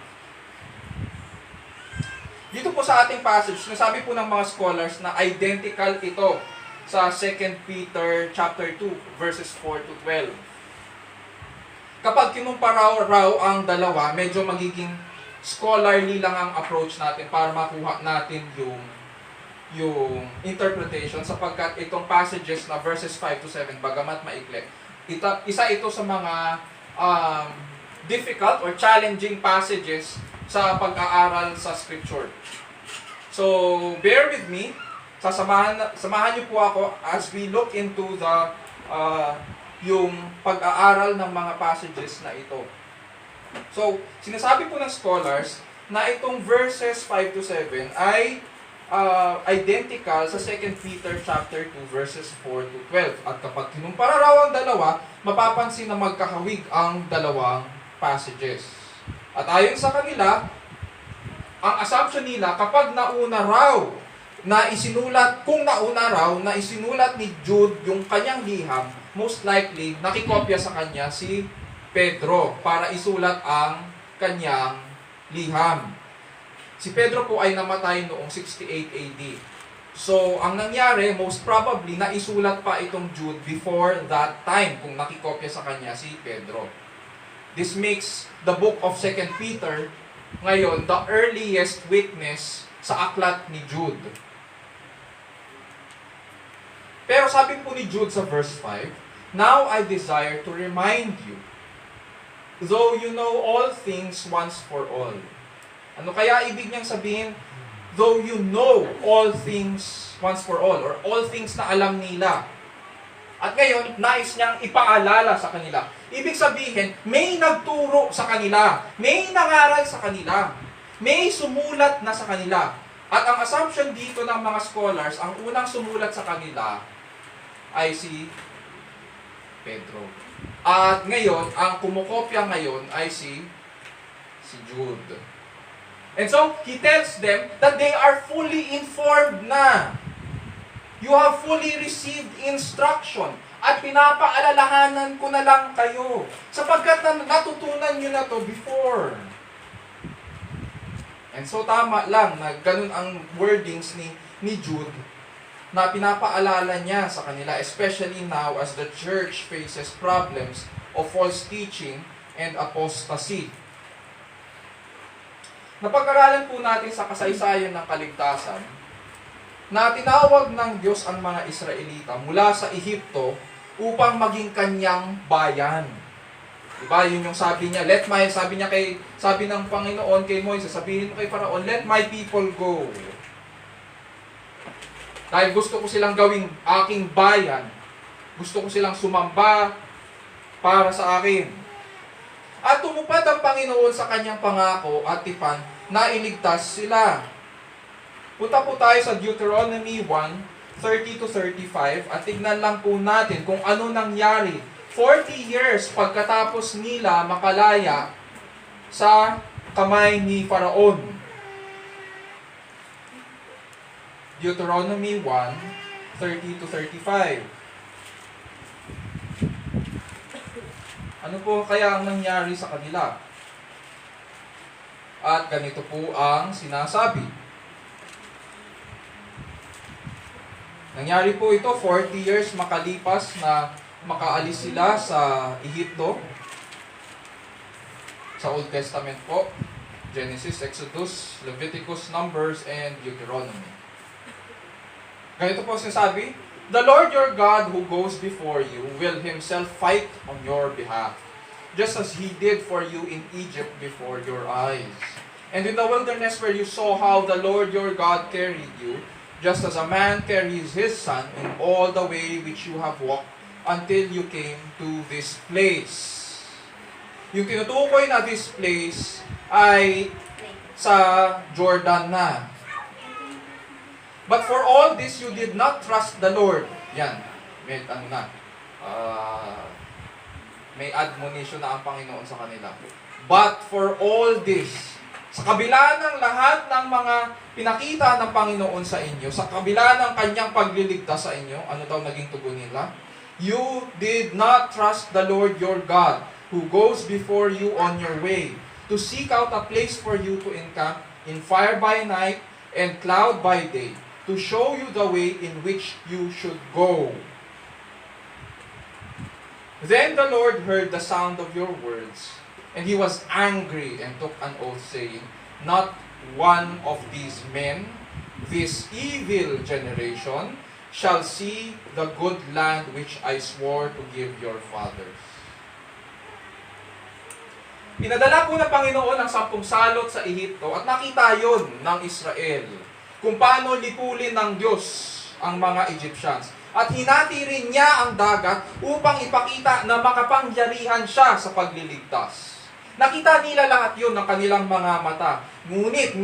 Dito po sa ating passage, sinasabi po ng mga scholars na identical ito sa 2 Peter chapter 2 verses 4 to 12. Kapag kinumpara raw ang dalawa, medyo magiging scholarly lang ang approach natin para makuha natin yung interpretation, sapagkat itong passages na verses 5 to 7, bagamat maikli, isa ito sa mga difficult or challenging passages sa pag-aaral sa Scripture. So, bear with me. Samahan niyo po ako as we look into yung pag-aaral ng mga passages na ito. So, sinasabi po ng scholars na itong verses 5 to 7 ay identical sa 2 Peter chapter 2 verses 4 to 12. At kapag kinumpara raw ang dalawa, mapapansin na magkahawig ang dalawang passages. At ayon sa kanila, ang assumption nila, kapag nauna raw na isinulat ni Jude yung kanyang liham, most likely, nakikopya sa kanya si Pedro para isulat ang kanyang liham. Si Pedro po ay namatay noong 68 AD. So, ang nangyari, most probably, naisulat pa itong Jude before that time kung nakikopya sa kanya si Pedro. This makes the book of 2 Peter ngayon the earliest witness sa aklat ni Jude. Pero sabi po ni Jude sa verse 5, "Now I desire to remind you, though you know all things once for all." Ano kaya ibig niyang sabihin? Though you know all things once for all, or all things na alam nila. At ngayon, nais niyang ipaalala sa kanila. Ibig sabihin, may nagturo sa kanila, may nangaral sa kanila, may sumulat na sa kanila. At ang assumption dito ng mga scholars, ang unang sumulat sa kanila ay si Pedro. At ngayon, ang kumukopya ngayon ay si Jude. And so, he tells them that they are fully informed na. You have fully received instruction. At pinapaalalahanan ko na lang kayo. Sapagkat natutunan nyo na to before. And so, tama lang na ganun ang wordings ni Jude na pinapaalala niya sa kanila, especially now as the church faces problems of false teaching and apostasy. Napag-aralan po natin sa kasaysayan ng kaligtasan na tinawag ng Diyos ang mga Israelita mula sa Ehipto upang maging kanyang bayan. Diba? Yun yung sabi niya, sabi ng Panginoon kay Moises, sabihin mo kay Faraon, "Let my people go." Dahil gusto ko silang gawing aking bayan. Gusto ko silang sumamba para sa akin. At tumupad ang Panginoon sa kanyang pangako at tipan na iligtas sila. Punta po tayo sa Deuteronomy 1:30 to 35 at tignan lang po natin kung ano nangyari 40 years pagkatapos nila makalaya sa kamay ni Faraon. Deuteronomy 1:30 to 35. Ano po kaya ang nangyari sa kanila? At ganito po ang sinasabi. Nangyari po ito 40 years makalipas na makaalis sila sa Ehipto. Sa Old Testament po, Genesis, Exodus, Leviticus, Numbers, and Deuteronomy. Ganito po sinasabi, "The Lord your God who goes before you will himself fight on your behalf, just as he did for you in Egypt before your eyes. And in the wilderness where you saw how the Lord your God carried you, just as a man carries his son in all the way which you have walked until you came to this place. Yung tinutukoy na this place ay sa Jordan na. But for all this, you did not trust the Lord. Yan. May ano na. May admonition na ang Panginoon sa kanila. But for all this, sa kabila ng lahat ng mga pinakita ng Panginoon sa inyo, sa kabila ng kanyang pagliligtas sa inyo, ano daw naging tugon nila? You did not trust the Lord your God, who goes before you on your way, to seek out a place for you to encamp, in fire by night and cloud by day, to show you the way in which you should go. Then the Lord heard the sound of your words, and he was angry and took an oath, saying, not one of these men, this evil generation, shall see the good land which I swore to give your fathers. Pinadala po ng Panginoon ang 10 salot sa Ehipto at nakita yon ng Israel kung paano lipulin ng Diyos ang mga Egyptians. At hinati rin niya ang dagat upang ipakita na makapangyarihan siya sa pagliligtas. Nakita nila lahat yun ng kanilang mga mata. Ngunit,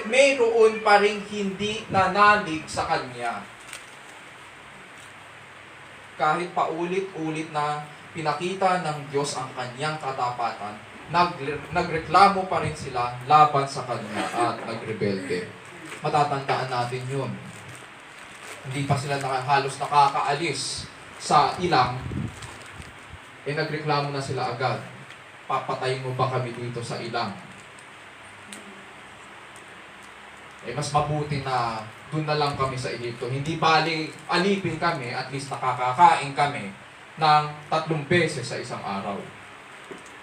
mayroon pa rin hindi nanalig sa Kanya. Kahit paulit-ulit na pinakita ng Diyos ang Kanyang katapatan, nagreklamo pa rin sila laban sa Kanya at nagrebelde. Matatandaan natin yun. Hindi pa sila halos nakakaalis sa ilang, nagreklamo na sila agad. Papatayin mo ba kami dito sa ilang? Mas mabuti na doon na lang kami sa Egypto. Hindi bali alipin kami, at least nakakakain kami ng 3 beses sa isang araw.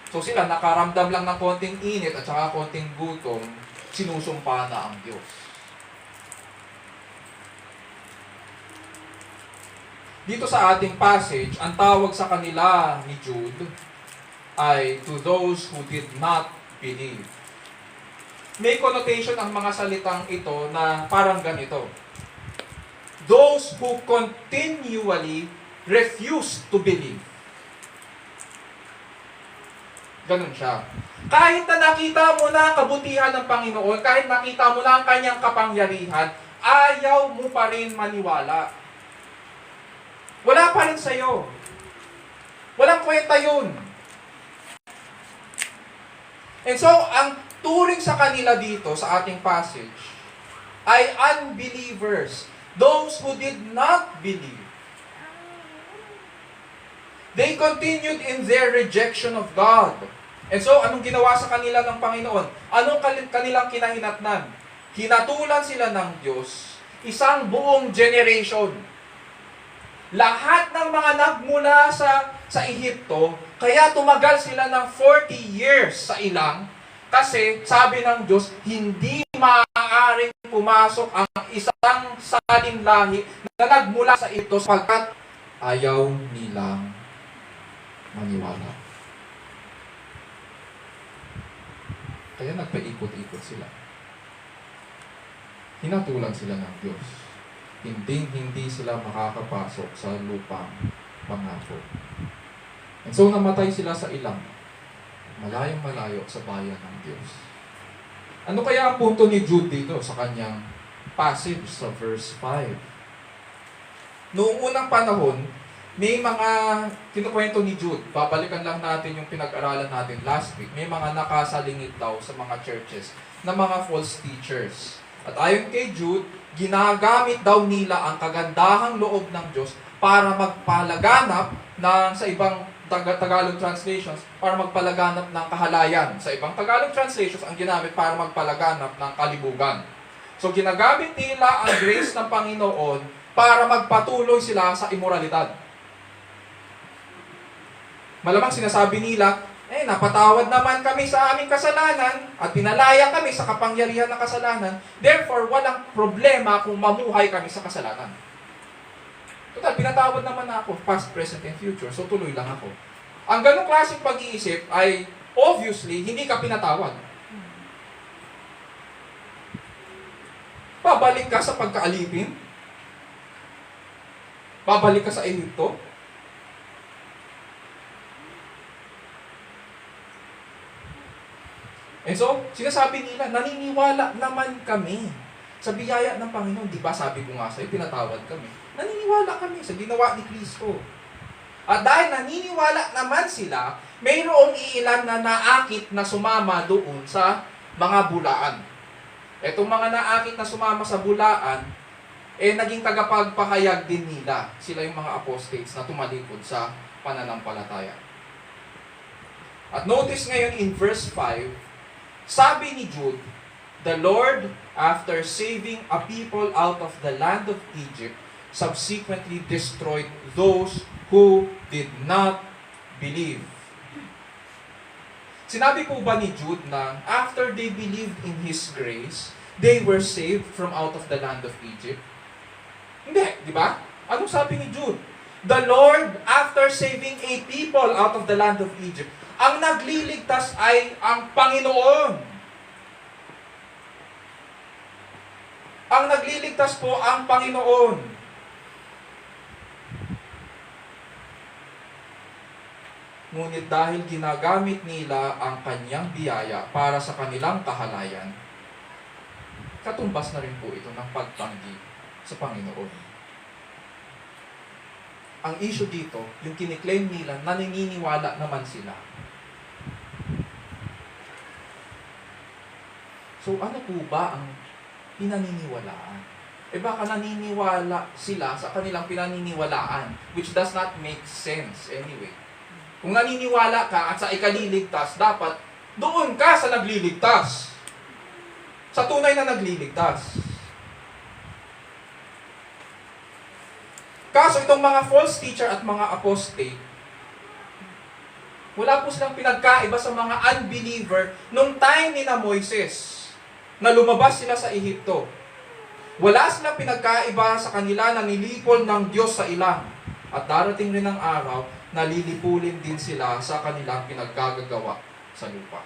So sila nakaramdam lang ng konting init at saka konting gutom, sinusumpa na ang Diyos. Dito sa ating passage, ang tawag sa kanila ni Jude ay to those who did not believe. May connotation ang mga salitang ito na parang ganito. Those who continually refuse to believe. Ganun siya. Kahit na nakita mo na ang kabutihan ng Panginoon, kahit nakita mo na ang kanyang kapangyarihan, ayaw mo pa rin maniwala. Wala pa rin sa'yo. Walang kwenta yun. And so, ang turing sa kanila dito sa ating passage ay unbelievers. Those who did not believe. They continued in their rejection of God. And so, anong ginawa sa kanila ng Panginoon? Anong kanilang kinahinatnan? Hinatulan sila ng Diyos, isang buong generation. Lahat ng mga nagmula sa Ehipto, kaya tumagal sila ng 40 years sa ilang, kasi sabi ng Diyos, hindi maaaring pumasok ang isang saling lahi na nagmula sa ito sapagkat ayaw nilang maniwala. Kaya nagpaikot-ikot sila. Hinatulan sila ng Diyos. Hindi sila makakapasok sa lupang pangako. And so namatay sila sa ilang, malayong-malayo sa bayan ng Diyos. Ano kaya ang punto ni Jude dito sa kanyang passage sa verse 5? Noong unang panahon, may mga kinukwento ni Jude. Babalikan lang natin yung pinag-aralan natin last week. May mga nakasalingit daw sa mga churches na mga false teachers. At ayon kay Jude, ginagamit daw nila ang kagandahang loob ng Diyos para magpalaganap sa ibang Tagalog translations, para magpalaganap ng kahalayan. Sa ibang Tagalog translations, ang ginamit para magpalaganap ng kalibugan. So ginagamit nila ang grace ng Panginoon para magpatuloy sila sa immoralidad. Malamang sinasabi nila, napatawad naman kami sa aming kasalanan at pinalaya kami sa kapangyarihan ng kasalanan. Therefore, walang problema kung mamuhay kami sa kasalanan. Total, pinatawad naman ako, past, present, and future. So, tuloy lang ako. Ang ganong klaseng pag-iisip ay, obviously, hindi ka pinatawad. Babalik ka sa pagkaalipin? Babalik ka sa Ehipto? And so, sinasabi nila, naniniwala naman kami sa biyaya ng Panginoon. Di ba sabi ko nga sa'yo, pinatawad kami. Naniniwala kami sa ginawa ni Kristo. At dahil naniniwala naman sila, mayroong iilan na naakit na sumama doon sa mga bulaan. Etong mga naakit na sumama sa bulaan, naging tagapagpahayag din nila. Sila yung mga apostates na tumalikod sa pananampalataya. At notice ngayon in verse 5, sabi ni Jude, the Lord, after saving a people out of the land of Egypt, subsequently destroyed those who did not believe. Sinabi po ba ni Jude na after they believed in His grace, they were saved from out of the land of Egypt? Hindi, di ba? Anong sabi ni Jude? The Lord, after saving a people out of the land of Egypt, ang nagliligtas ay ang Panginoon. Ang nagliligtas po ang Panginoon. Ngunit dahil ginagamit nila ang kanyang biyaya para sa kanilang kahalayan, katumbas na rin po ito ng pagtanggi sa Panginoon. Ang issue dito, yung kiniklaim nila, naniniwala naman sila. So ano po ba ang pinaniniwalaan? Baka naniniwala sila sa kanilang pinaniniwalaan, which does not make sense anyway. Kung naniniwala ka at sa ikaliligtas, dapat doon ka sa nagliligtas. Sa tunay na nagliligtas. Kaso itong mga false teacher at mga apostate, wala po silang pinagkaiba sa mga unbeliever nung time ni na Moises na lumabas sila sa Ehipto. Wala silang pinagkaiba sa kanila na nilipol ng Diyos sa ilang. At darating rin ang araw na lilipulin din sila sa kanilang pinaggagawa sa lupa.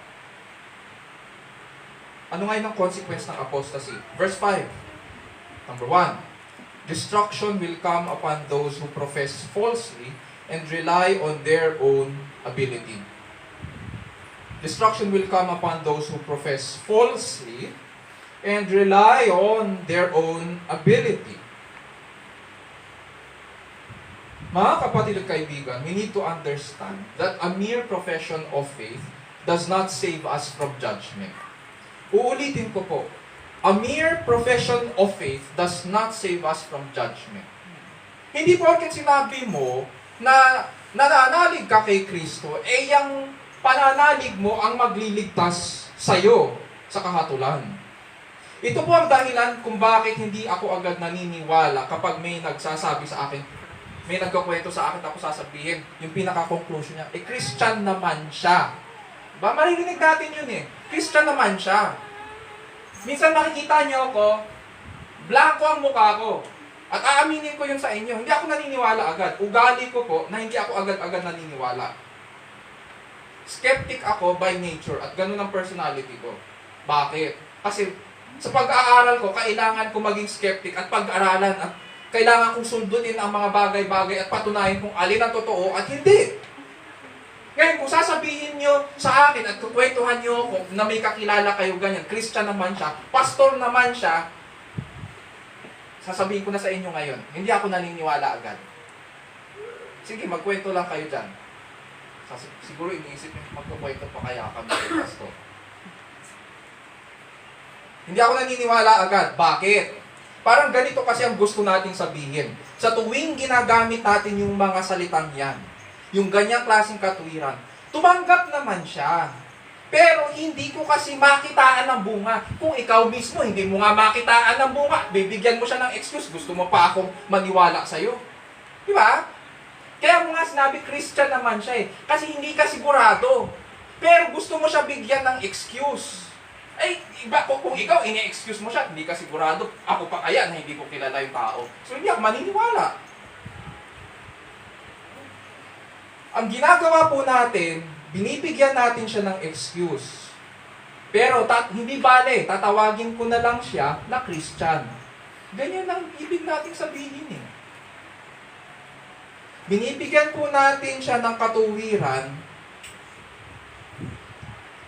Ano nga yung consequence ng apostasy? Verse 5. Number 1. Destruction will come upon those who profess falsely and rely on their own ability. Destruction will come upon those who profess falsely and rely on their own ability. Mga kapatid at kaibigan, we need to understand that a mere profession of faith does not save us from judgment. Uulitin ko po, a mere profession of faith does not save us from judgment. Hindi porket sinabi mo na nananalig ka kay Kristo, yung pananalig mo ang magliligtas sa'yo sa kahatulan. Ito po ang dahilan kung bakit hindi ako agad naniniwala kapag may nagsasabi sa akin, may nagkakwento sa akin, tapos sasabihin, yung pinaka-conclusion niya, Christian naman siya. Ba, maririnig natin yun Christian naman siya. Minsan makikita niyo ako, blanco ang mukha ko. At aaminin ko yun sa inyo, hindi ako naniniwala agad. Ugali ko po na hindi ako agad-agad naniniwala. Skeptic ako by nature at ganun ang personality ko. Bakit? Kasi sa pag-aaral ko, kailangan ko maging skeptic at pag-aralan at kailangan kong sundutin ang mga bagay-bagay at patunayan kung alin ang totoo at hindi. Ngayon, kung sasabihin nyo sa akin at kukwentuhan nyo ako na may kakilala kayo ganyan, Christian naman siya, pastor naman siya, sasabihin ko na sa inyo ngayon, hindi ako naniniwala agad. Sige, magkwento lang kayo dyan. Siguro iniisip nyo, magkukwento pa kaya kami kay pastor. Hindi ako naniniwala agad. Bakit? Parang ganito kasi ang gusto nating sabihin. Sa tuwing ginagamit natin yung mga salitang yan, yung ganyang klaseng katuwiran, tumanggap naman siya. Pero hindi ko kasi makitaan ng bunga. Kung ikaw mismo, hindi mo nga makitaan ng bunga, bibigyan mo siya ng excuse, gusto mo pa akong maniwala sa'yo. Di ba? Kaya mo nga sinabi, Christian naman siya kasi hindi ka sigurado. Pero gusto mo siya bigyan ng excuse. Iba kung ikaw, ini-excuse mo siya, hindi ka sigurado, ako pa kaya na hindi ko kilala yung tao. So, hindi ako maniniwala. Ang ginagawa po natin, binibigyan natin siya ng excuse. Pero hindi bale, tatawagin ko na lang siya na Christian. Ganyan ang ibig nating sabihin eh. Binibigyan po natin siya ng katuwiran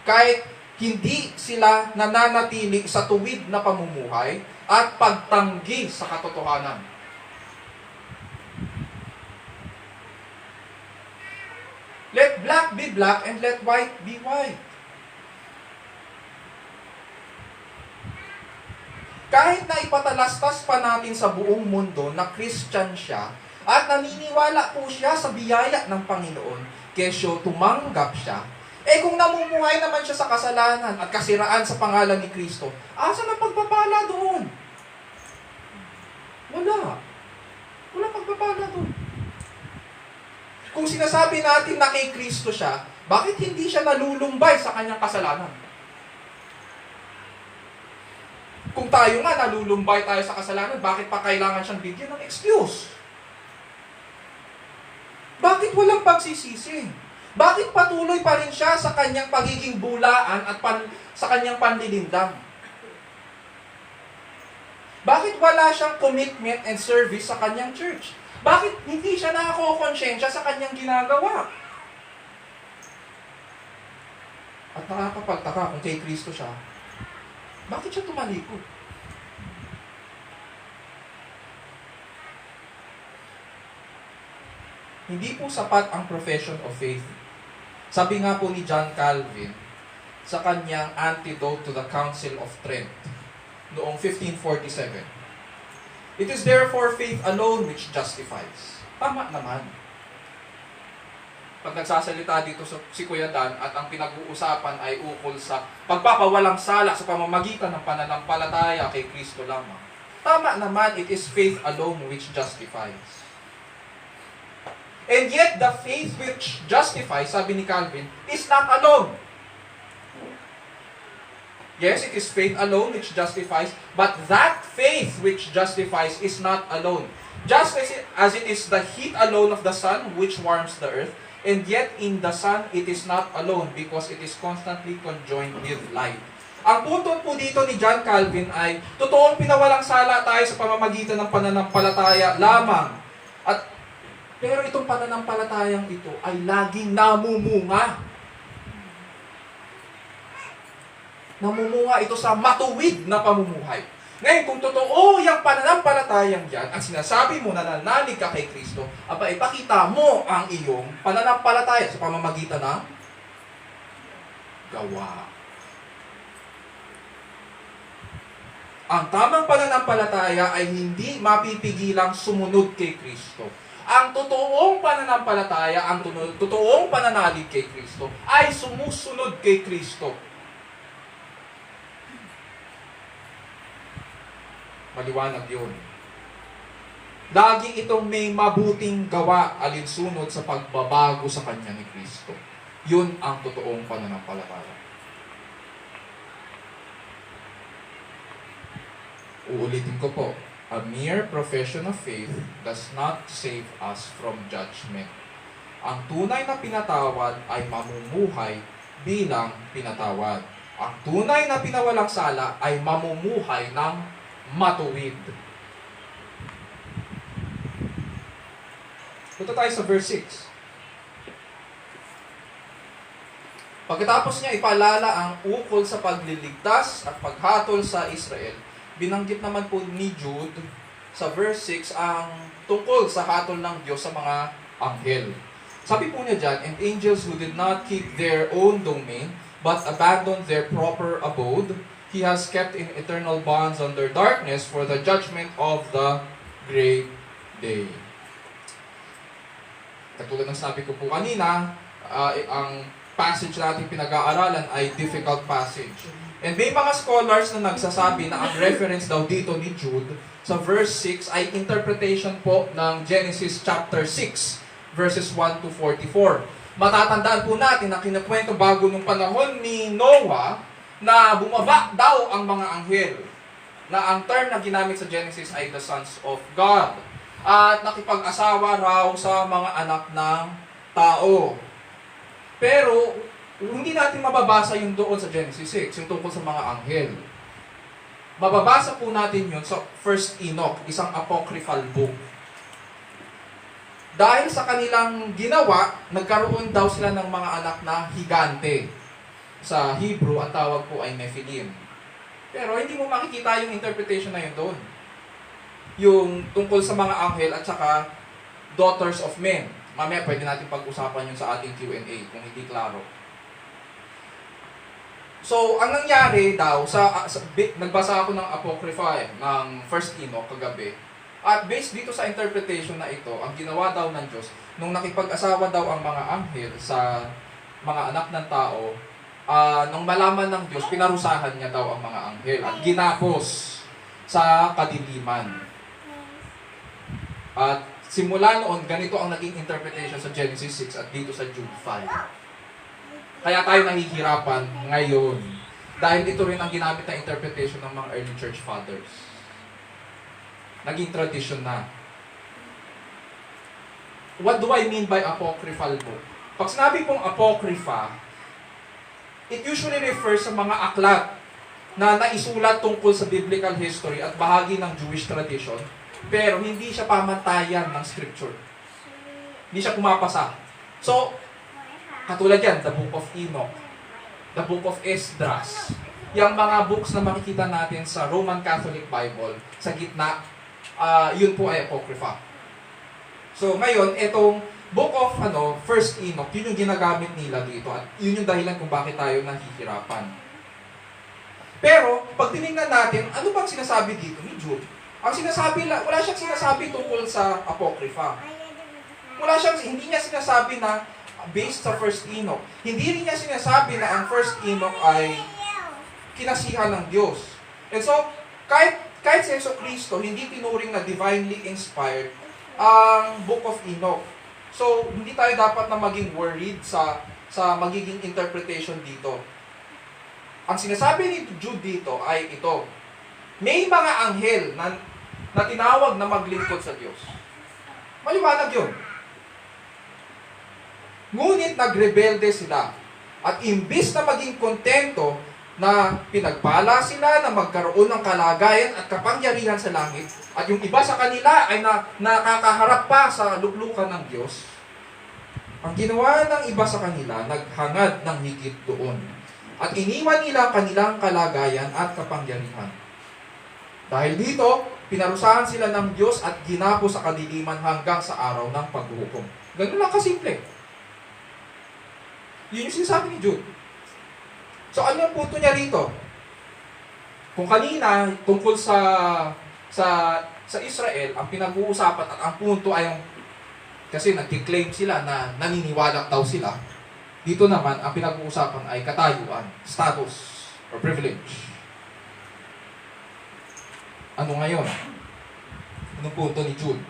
kahit hindi sila nananatili sa tuwid na pamumuhay at pagtanggi sa katotohanan. Let black be black and let white be white. Kahit na ipatalastas pa natin sa buong mundo na Christian siya at naniniwala po siya sa biyaya ng Panginoon, kesyo tumanggap siya, kung namumuhay naman siya sa kasalanan at kasiraan sa pangalan ni Kristo, asa ang pagpapala doon? Wala. Wala pagpapala doon. Kung sinasabi natin na kay Kristo siya, bakit hindi siya nalulumbay sa kanyang kasalanan? Kung tayo nga nalulumbay tayo sa kasalanan, bakit pa kailangan siyang bigyan ng excuse? Bakit walang pagsisisi? Bakit patuloy pa rin siya sa kanyang pagiging bulaan at sa kanyang panlilindang? Bakit wala siyang commitment and service sa kanyang church? Bakit hindi siya nakakokonsensya sa kanyang ginagawa? At nakakapagtaka kung kay Kristo siya, bakit siya tumalikod? Hindi po sapat ang profession of faith. Sabi nga po ni John Calvin sa kanyang Antidote to the Council of Trent noong 1547. It is therefore faith alone which justifies. Tama naman. Pag nagsasalita dito si Kuya Dan at ang pinag-uusapan ay ukol sa pagpapawalang sala sa pamamagitan ng pananampalataya kay Kristo lamang. Tama naman, it is faith alone which justifies. And yet, the faith which justifies, sabi ni Calvin, is not alone. Yes, it is faith alone which justifies, but that faith which justifies is not alone. Just as it is the heat alone of the sun which warms the earth, and yet in the sun it is not alone because it is constantly conjoined with light. Ang punto po dito ni John Calvin ay, totoong pinawalang sala tayo sa pamamagitan ng pananampalataya lamang. Pero itong pananampalatayang ito ay laging namumunga. Namumunga ito sa matuwid na pamumuhay. Ngayon, kung totoo yung pananampalatayang yan, at sinasabi mo na nanalig ka kay Kristo, ipakita mo ang iyong pananampalataya sa pamamagitan ng gawa. Ang tamang pananampalataya ay hindi mapipigilang sumunod kay Kristo. Ang totoong pananampalataya, ang totoong pananalig kay Kristo, ay sumusunod kay Kristo. Maliwanag yun. Lagi itong may mabuting gawa alinsunod sa pagbabago sa Kanya ni Kristo. Yun ang totoong pananampalataya. Uulitin ko po. A mere profession of faith does not save us from judgment. Ang tunay na pinatawad ay mamumuhay bilang pinatawad. Ang tunay na pinawalang sala ay mamumuhay ng matuwid. Punta tayo sa verse 6. Pagkatapos niya ipaalala ang ukol sa pagliligtas at paghatol sa Israel, binanggit naman po ni Jude sa verse 6 ang tungkol sa hatol ng Diyos sa mga anghel. Sabi po niya dyan, and angels who did not keep their own domain, but abandoned their proper abode, He has kept in eternal bonds under darkness for the judgment of the great day. Katulad ng sabi ko po kanina, ang passage natin pinag-aaralan ay difficult passage. And may mga scholars na nagsasabi na ang reference daw dito ni Jude sa verse 6 ay interpretation po ng Genesis chapter 6, verses 1 to 44. Matatandaan po natin na kinakwento bago nung panahon ni Noah na bumaba daw ang mga anghel. Na ang term na ginamit sa Genesis ay the sons of God. At nakipag-asawa raw sa mga anak ng tao. Pero hindi natin mababasa yung doon sa Genesis 6, yung tungkol sa mga anghel. Mababasa po natin yun sa First Enoch, isang apocryphal book. Dahil sa kanilang ginawa, nagkaroon daw sila ng mga anak na higante. Sa Hebrew, ang tawag po ay Nephilim. Pero hindi mo makikita yung interpretation na yun doon. Yung tungkol sa mga anghel at saka daughters of men. Mamaya pwede natin pag-usapan yun sa ating Q&A kung hindi klaro. So, ang nangyari daw, nagbasa ako ng Apocrypha ng First Enoch kagabi. At based dito sa interpretation na ito, ang ginawa daw ng Diyos, nung nakipag-asawa daw ang mga anghel sa mga anak ng tao, nung malaman ng Diyos, pinarusahan niya daw ang mga anghel at ginapos sa kadiliman. At simula noon, ganito ang naging interpretation sa Genesis 6 at dito sa Jude 5. Kaya tayo nahihirapan ngayon. Dahil ito rin ang ginamit na interpretation ng mga early church fathers. Naging tradition na. What do I mean by apocryphal book? Pag sinabi pong apocrypha, it usually refers sa mga aklat na naisulat tungkol sa biblical history at bahagi ng Jewish tradition, pero hindi siya pamantayan ng scripture. Hindi siya pumapasa. So, katulad yan, the Book of Enoch, the Book of Esdras, yung mga books na makikita natin sa Roman Catholic Bible, sa gitna, yun po ay apocrypha. So ngayon, itong Book of First Enoch, yun yung ginagamit nila dito at yun yung dahilan kung bakit tayo nahihirapan. Pero, pag tinignan natin, ano bang sinasabi dito ni Jude? Ang sinasabi, wala siyang sinasabi tungkol sa apocrypha. Hindi niya sinasabi na based sa First Enoch. Hindi rin niya sinasabi na ang First Enoch ay kinasihan ng Diyos. And so, kahit si Yesu Cristo, hindi tinuring na divinely inspired ang Book of Enoch. So, hindi tayo dapat na maging worried sa magiging interpretation dito. Ang sinasabi ni Jude dito ay ito. May mga anghel na tinawag na maglingkod sa Diyos. Maliwanag yun. Ngunit nagrebelde sila. At imbis na maging kontento na pinagpala sila na magkaroon ng kalagayan at kapangyarihan sa langit, at yung iba sa kanila ay nakakaharap pa sa luklukan ng Diyos, ang ginawa ng iba sa kanila, naghangad ng higit doon. At iniwan nila kanilang kalagayan at kapangyarihan. Dahil dito, pinarusahan sila ng Diyos at ginapo sa kadiliman hanggang sa araw ng paghuhukom. Ganun lang kasimple. Yun yung sinasabi ni Jude. So ano ang punto niya rito? Kung kanina, tungkol sa Israel, ang pinag-uusapan at ang punto ay kasi nag-claim sila na naniniwala daw sila. Dito naman, ang pinag-uusapan ay katayuan, status, or privilege. Ano ngayon? Anong punto ni Jude?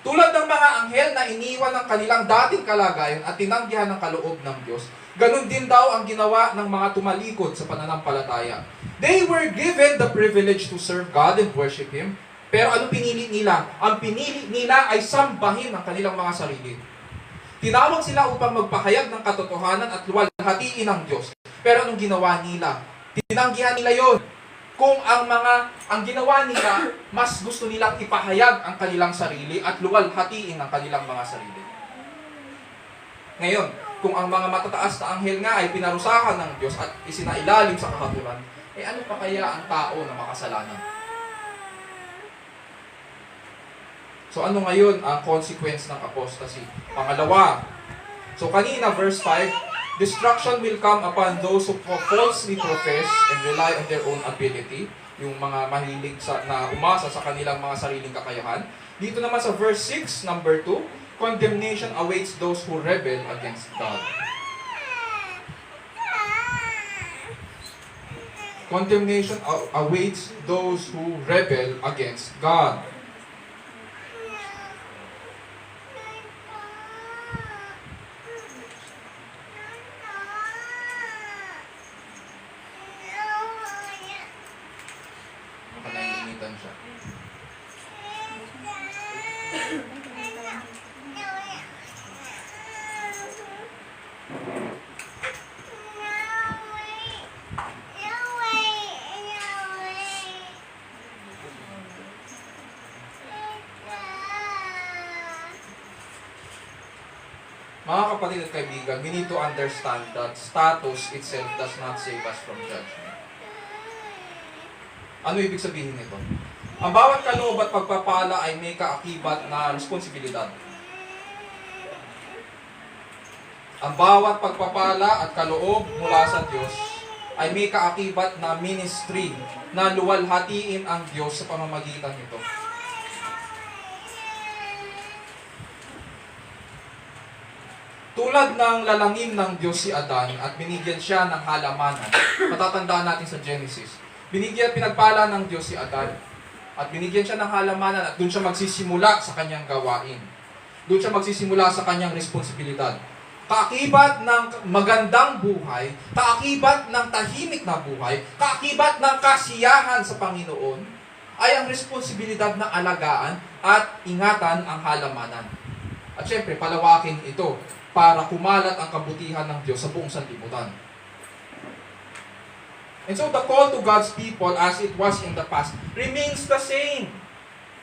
Tulad ng mga anghel na iniwan ng kanilang dating kalagayan at tinanggihan ng kaloob ng Diyos, ganun din daw ang ginawa ng mga tumalikod sa pananampalataya. They were given the privilege to serve God and worship Him. Pero ano pinili nila? Ang pinili nila ay sambahin ang kanilang mga sarili. Tinawag sila upang magpahayag ng katotohanan at luwalhatiin ng Diyos. Pero anong ginawa nila? Tinanggihan nila yon. Kung ang ginawa nila, mas gusto nilang ipahayag ang kanilang sarili at luwalhatiin ang kanilang mga sarili. Ngayon, kung ang mga matataas na anghel nga ay pinarusahan ng Diyos at isinailalim sa kahatulan, ano pa kaya ang tao na makasalanan? So ano ngayon ang consequence ng apostasy? Pangalawa, so kanina verse 5, destruction will come upon those who falsely profess and rely on their own ability, yung mga mahilig na umasa sa kanilang mga sariling kakayahan. Dito naman sa verse 6, number 2, condemnation awaits those who rebel against God. Condemnation awaits those who rebel against God. Naiinitan siya. Mga kapatid at kaibigan, we need to understand that status itself does not save us from judgment. Ano ibig sabihin nito? Ang bawat kaloob at pagpapala ay may kaakibat na responsibilidad. Ang bawat pagpapala at kaloob mula sa Diyos ay may kaakibat na ministry na luwalhatiin ang Diyos sa pamamagitan nito. Tulad ng lalangin ng Diyos si Adan at binigyan siya ng halamanan, matatandaan natin sa Genesis, pinagpala ng Diyos si Adan at binigyan siya ng halamanan at doon siya magsisimula sa kanyang gawain. Doon siya magsisimula sa kanyang responsibilidad. Kaakibat ng magandang buhay, kaakibat ng tahimik na buhay, kaakibat ng kasiyahan sa Panginoon, ay ang responsibilidad na alagaan at ingatan ang halamanan. At syempre, palawakin ito para kumalat ang kabutihan ng Diyos sa buong sanlibutan. And so the call to God's people as it was in the past remains the same.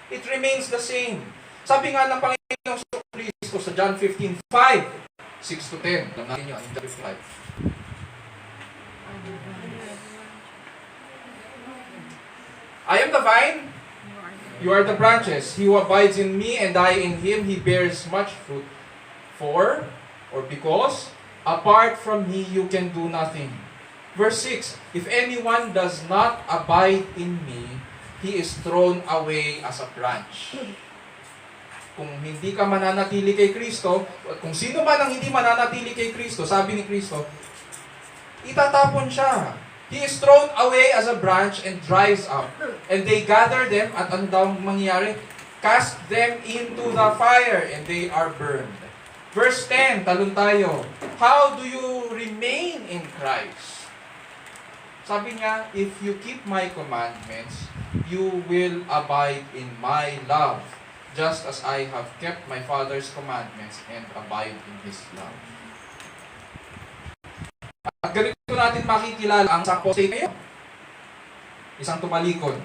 It remains the same. Sabi nga ng Panginoong Kristo sa John 15:5, 6 to 10. Alam natin yun, John 15:5. I am the vine, you are the branches. He who abides in me and I in him, he bears much fruit. Because, apart from me, you can do nothing. Verse 6, if anyone does not abide in me, he is thrown away as a branch. Kung hindi ka mananatili kay Kristo, at kung sino man ang hindi mananatili kay Kristo, sabi ni Kristo, itatapon siya. He is thrown away as a branch and dries up. And they gather them, at ano daw mangyayari? Cast them into the fire, and they are burned. Verse 10, talon tayo. How do you remain in Christ? Sabi niya, if you keep my commandments, you will abide in my love, just as I have kept my Father's commandments and abide in His love. At ganito natin makikilala ang apostate ngayon. Isang tumalikod.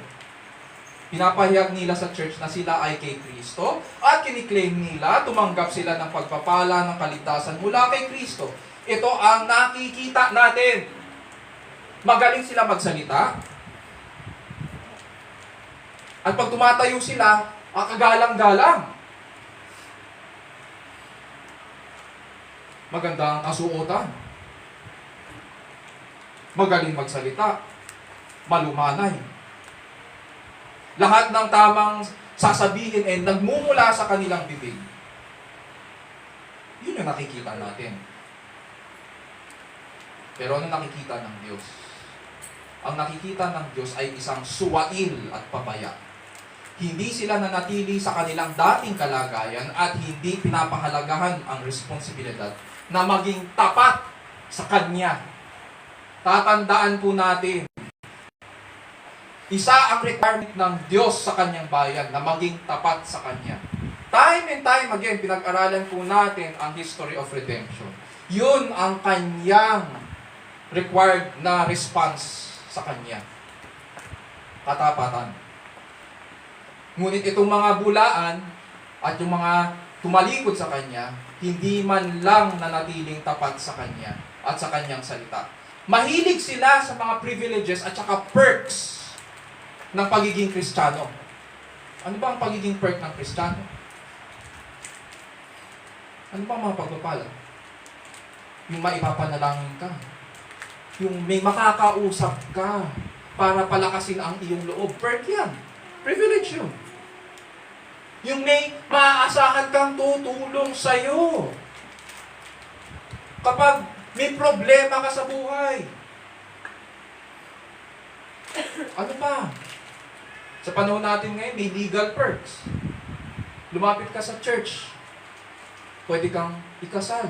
Pinapahayag nila sa church na sila ay kay Kristo at kiniklaim nila, tumanggap sila ng pagpapala ng kaligtasan mula kay Kristo. Ito ang nakikita natin. Magaling sila magsalita. At pag tumatayo sila, kagalang-galang. Maganda ang kasuotan. Magaling magsalita. Malumanay. Lahat ng tamang sasabihin ay nagmumula sa kanilang bibig. Yun yung nakikita natin. Pero ano nakikita ng Diyos? Ang nakikita ng Diyos ay isang suwail at pabaya. Hindi sila nanatili sa kanilang dating kalagayan at hindi pinapahalagahan ang responsibilidad na maging tapat sa Kanya. Tatandaan po natin, isa ang requirement ng Diyos sa Kanyang bayan na maging tapat sa Kanya. Time and time again, pinag-aralan po natin ang history of redemption. Yun ang Kanyang required na response sa Kanya. Katapatan. Ngunit itong mga bulaan at yung mga tumalikod sa Kanya, hindi man lang nanatiling tapat sa Kanya at sa Kanyang salita. Mahilig sila sa mga privileges at saka perks ng pagiging Kristiyano. Ano ba ang pagiging perk ng Kristiyano? Ano ba ang mga pagpapala? Yung maipapanalangin ka. Yung may makakausap ka para palakasin ang iyong loob. Perk yan. Privilege yun. Yung may maaasahan kang tutulong sa'yo. Kapag may problema ka sa buhay. Ano pa? Sa panahon natin ngayon, may legal perks. Lumapit ka sa church. Pwede kang ikasal.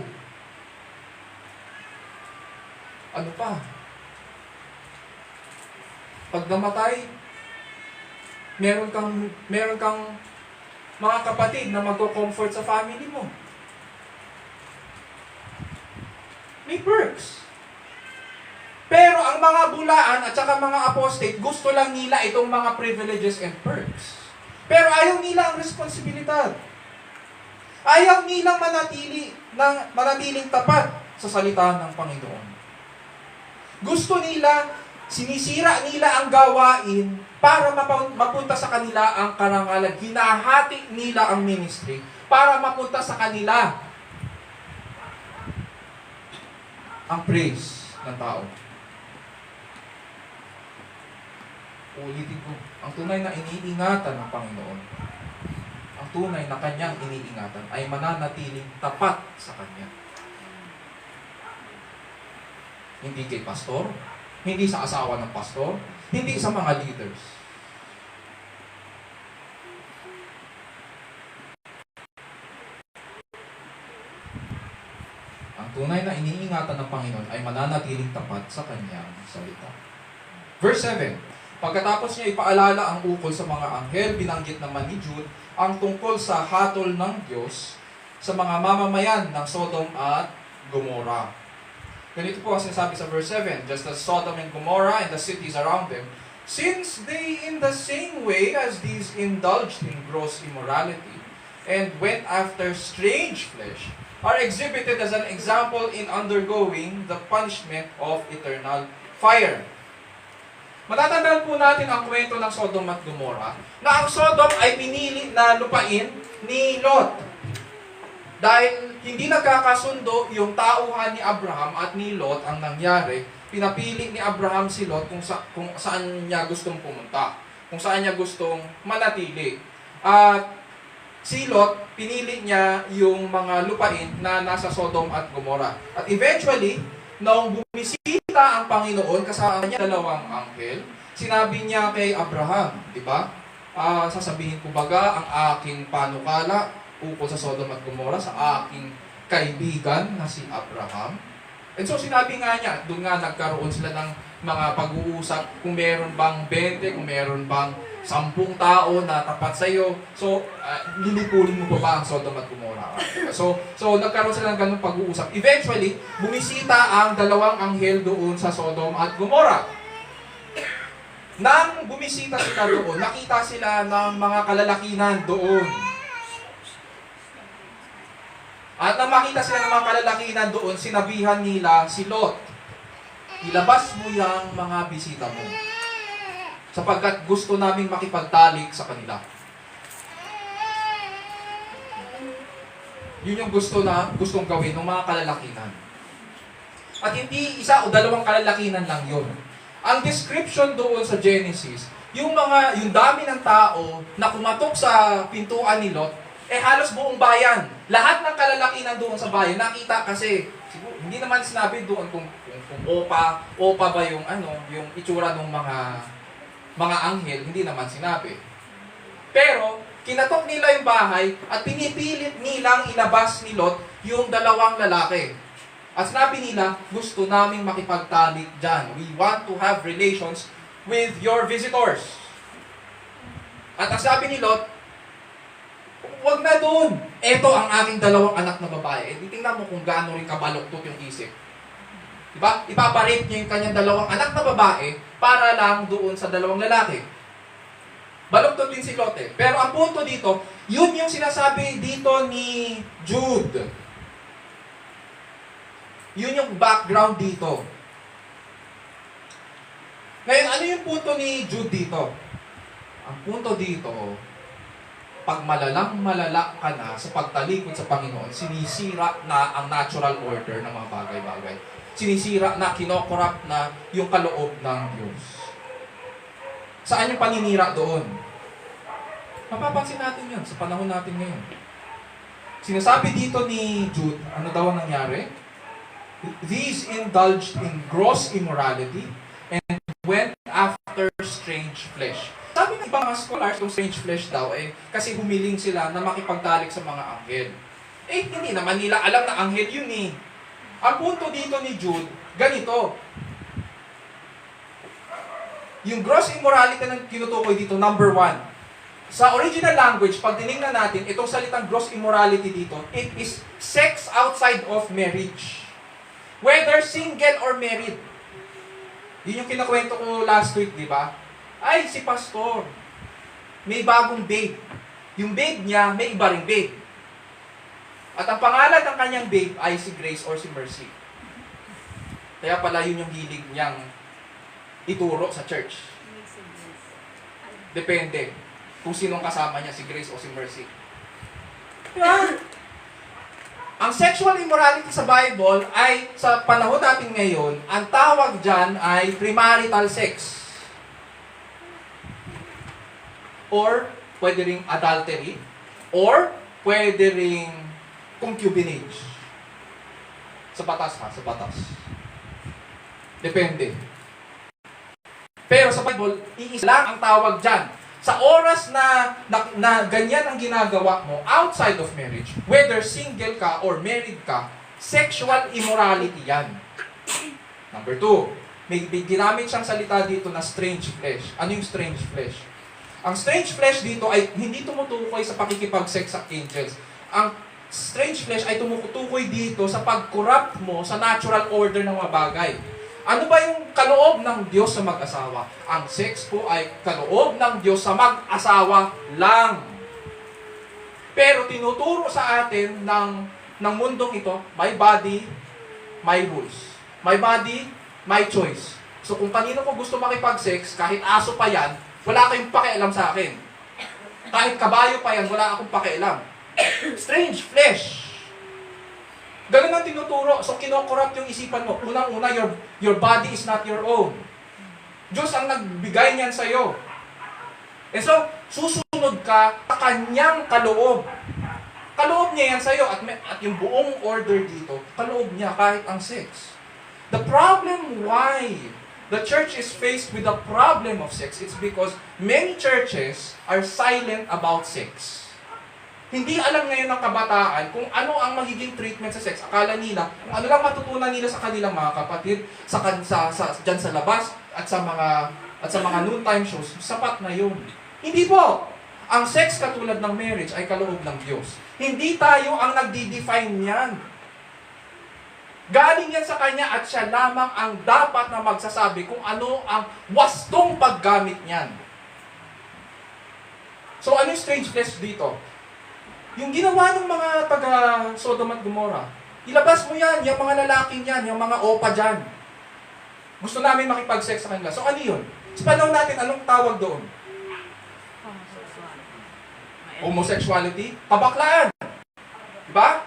Ano pa? Pag namatay, meron kang mga kapatid na magko-comfort sa family mo. May perks. Pero ang mga bulaan at saka mga apostate, gusto lang nila itong mga privileges and perks. Pero ayaw nila ang responsibilidad. Ayaw nilang manatiling tapat sa salita ng Panginoon. Gusto nila, sinisira nila ang gawain para mapunta sa kanila ang karangalan. Hinahati nila ang ministry para mapunta sa kanila ang praise ng tao. Ulitin ko, ang tunay na iniingatan ng Panginoon, ang tunay na kanyang iniingatan ay mananatiling tapat sa kanya. Hindi kay pastor, hindi sa asawa ng pastor, hindi sa mga leaders. Ang tunay na iniingatan ng Panginoon ay mananatiling tapat sa kanyang salita. Verse 7, pagkatapos niya ipaalala ang ukol sa mga anghel, binanggit naman ni Jude ang tungkol sa hatol ng Diyos sa mga mamamayan ng Sodom at Gomorrah. Ganito po ang sinasabi sa verse 7, just as Sodom and Gomorrah and the cities around them, since they in the same way as these indulged in gross immorality and went after strange flesh, are exhibited as an example in undergoing the punishment of eternal fire. Matatandaan po natin ang kwento ng Sodom at Gomorrah, na ang Sodom ay pinili na lupain ni Lot. Dahil hindi nagkakasundo yung tauhan ni Abraham at ni Lot, ang nangyari, pinapili ni Abraham si Lot kung saan niya gustong pumunta, kung saan niya gustong manatili. At si Lot, pinili niya yung mga lupain na nasa Sodom at Gomorrah. At eventually, nung bumisita ang Panginoon kasama niya dalawang anghel, sinabi niya kay Abraham, di ba? Sasabihin ko baga ang aking panukala ukol sa Sodom at Gomorrah sa aking kaibigan na si Abraham. And so sinabi nga niya, doon nga nagkaroon sila ng mga pag-uusap kung meron bang 20, kung meron bang 10 tao na tapat sa iyo. So, lilipulin mo pa ba ang Sodom at Gomorrah? So nagkaroon sila ng ganung pag-uusap. Eventually, bumisita ang dalawang anghel doon sa Sodom at Gomorrah. Nang bumisita sila doon, nakita sila ng mga kalalakinan doon. At nang makita sila ng mga kalalakinan doon, sinabihan nila si Lot, ilabas mo yung mga bisita mo, sapagkat gusto naming makipagtalik sa kanila. Yun yung gustong gawin ng mga kalalakinan. At hindi isa o dalawang kalalakinan lang yun. Ang description doon sa Genesis, yung dami ng tao na kumatok sa pintuan ni Lot, halos buong bayan. Lahat ng kalalakinan doon sa bayan, nakita kasi, siguro, hindi naman sinabi doon kung opa ba yung yung itsura ng mga anghel, hindi naman sinabi. Pero, kinatok nila yung bahay at pinipilit nilang ilabas ni Lot yung dalawang lalaki. At sinabi nila, gusto naming makipagtalik dyan. We want to have relations with your visitors. At ang sabi ni Lot, huwag na doon. Ito ang aking dalawang anak na babae. Tingnan mo kung gaano rin kabaluktot yung isip. Diba? Ipaparate niya yung kanyang dalawang anak na babae para lang doon sa dalawang lalaki. Baluktot din si Lot eh. Pero ang punto dito, yun yung sinasabi dito ni Jude. Yun yung background dito. Ngayon, ano yung punto ni Jude dito? Ang punto dito, pag malala ka na sa pagtalikod sa Panginoon, sinisira na ang natural order ng mga bagay-bagay. Sinisira na, kinokorrupt na yung kaloob ng Diyos. Saan yung paninira doon? Mapapansin natin yun sa panahon natin ngayon. Sinasabi dito ni Jude, ano daw ang nangyari? These indulged in gross immorality and went after strange flesh. Sabi ng ibang scholars, yung strange flesh daw, kasi humiling sila na makipagtalik sa mga anghel. Hindi naman nila alam na anghel yun eh. Ang punto dito ni Jude, ganito. Yung gross immorality na tinutukoy dito, number 1. Sa original language, pag tinignan natin, itong salitang gross immorality dito, it is sex outside of marriage. Whether single or married. Yun yung kinakwento ko last week, di ba? Ay, si pastor, may bagong babe. Yung babe niya, may iba ring babe. At ang pangalan ng kanyang babe ay si Grace or si Mercy. Kaya pala yun yung hilig niyang ituro sa church. Depende kung sinong kasama niya, si Grace o si Mercy. Yan. Ang sexual immorality sa Bible ay, sa panahon natin ngayon, ang tawag dyan ay premarital sex. Or, pwede ring adultery. Or, pwede ring concubinage. Sa batas ha, sa batas. Depende. Pero sa Bible, iisa lang ang tawag dyan. Sa oras na ganyan ang ginagawa mo outside of marriage, whether single ka or married ka, sexual immorality yan. Number 2, may ginamit siyang salita dito na strange flesh. Ano yung strange flesh? Ang strange flesh dito ay hindi tumutukoy sa pakikipag-sex sa angels. Ang strange flesh ay tumutukoy dito sa pag-corrupt mo sa natural order ng mga bagay. Ano ba yung kaloob ng Diyos sa mag-asawa? Ang sex po ay kaloob ng Diyos sa mag-asawa lang. Pero tinuturo sa atin ng mundong ito, my body, my rules. My body, my choice. So kung kanino ko gusto makipag-sex, kahit aso pa yan, wala kayong pakialam sa akin. Kahit kabayo pa yan, wala akong pakialam. Strange flesh. Ganun ang tinuturo. So, kinokorrupt yung isipan mo. Unang-una, your body is not your own. Diyos ang nagbigay niyan sa'yo. And so, susunod ka sa kanyang kaloob. Kaloob niya yan sa'yo. At yung buong order dito, kaloob niya kahit ang sex. The problem why the church is faced with the problem of sex, it's because many churches are silent about sex. Hindi alam ngayon ng kabataan kung ano ang magiging treatment sa sex. Akala nila, kung ano lang matutunan nila sa kanilang mga kapatid, dyan sa labas, at sa mga noontime shows, sapat na yun. Hindi po. Ang sex katulad ng marriage ay kaloob ng Diyos. Hindi tayo ang nagdi-define niyan. Galing yan sa Kanya at siya lamang ang dapat na magsasabi kung ano ang wastong paggamit niyan. So ano yung strange flesh dito? Yung ginawa ng mga taga Sodom at Gomorrah, ilabas mo yan, yung mga lalaking yan, yung mga opa dyan. Gusto namin makipag-sex sa kanila. So ano yun? Sa panahon natin, anong tawag doon? Homosexuality? Kabaklaan. Diba?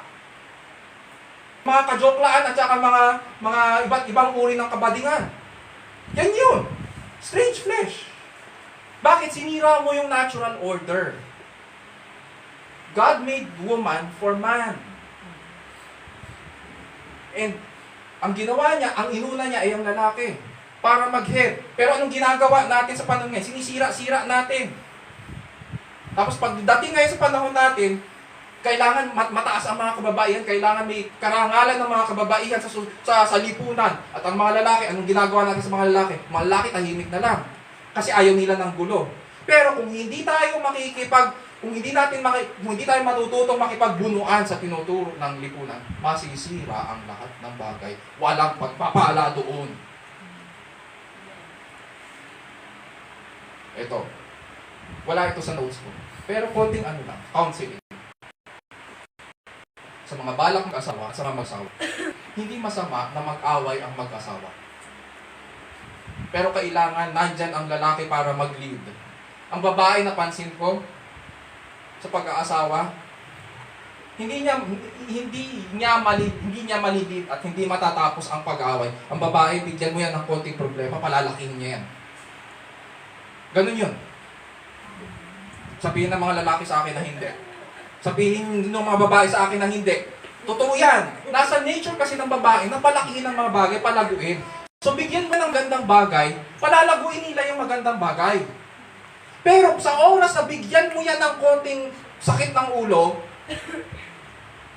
Mga kajoklaan at saka mga iba't ibang uri ng kabadingan. Yan yun. Strange flesh. Bakit sinira mo yung natural order? God made woman for man. And ang ginawa niya, ang inuna niya ay ang lalaki para mag-head. Pero anong ginagawa natin sa panahon ngayon? Sinisira-sira natin. Tapos pagdating ngayon sa panahon natin, kailangan mataas ang mga kababaihan, kailangan may karangalan ng mga kababaihan sa lipunan. At ang mga lalaki, anong ginagawa natin sa mga lalaki? Mga lalaki tahimik na lang. Kasi ayaw nila ng gulo. Pero kung hindi tayo kung hindi tayo matututong makipagbunuan sa tinuturo ng lipunan, masisira ang lahat ng bagay. Walang pagpapala doon. Ito. Wala ito sa notes ko. Pero konting counseling. Sa mga balak mag-asawa at sa mga mag-asawa. Hindi masama na mag-away ang mag-asawa. Pero kailangan nandyan ang lalaki para mag-lead. Ang babae, napansin ko, sa pag-aasawa, hindi niya malilid at hindi matatapos ang pag-aaway. Ang babae, bigyan mo yan ng konting problema, palalaking niya yan. Ganun yun. Sabihin ng mga lalaki sa akin na hindi. Sabihin ng mga babae sa akin na hindi. Totoo yan. Nasa nature kasi ng babae na palakihin ng mga bagay, palaguin. So bigyan mo ng gandang bagay, palalaguin nila yung magandang bagay. Pero sa oras na bigyan mo yan ng konting sakit ng ulo,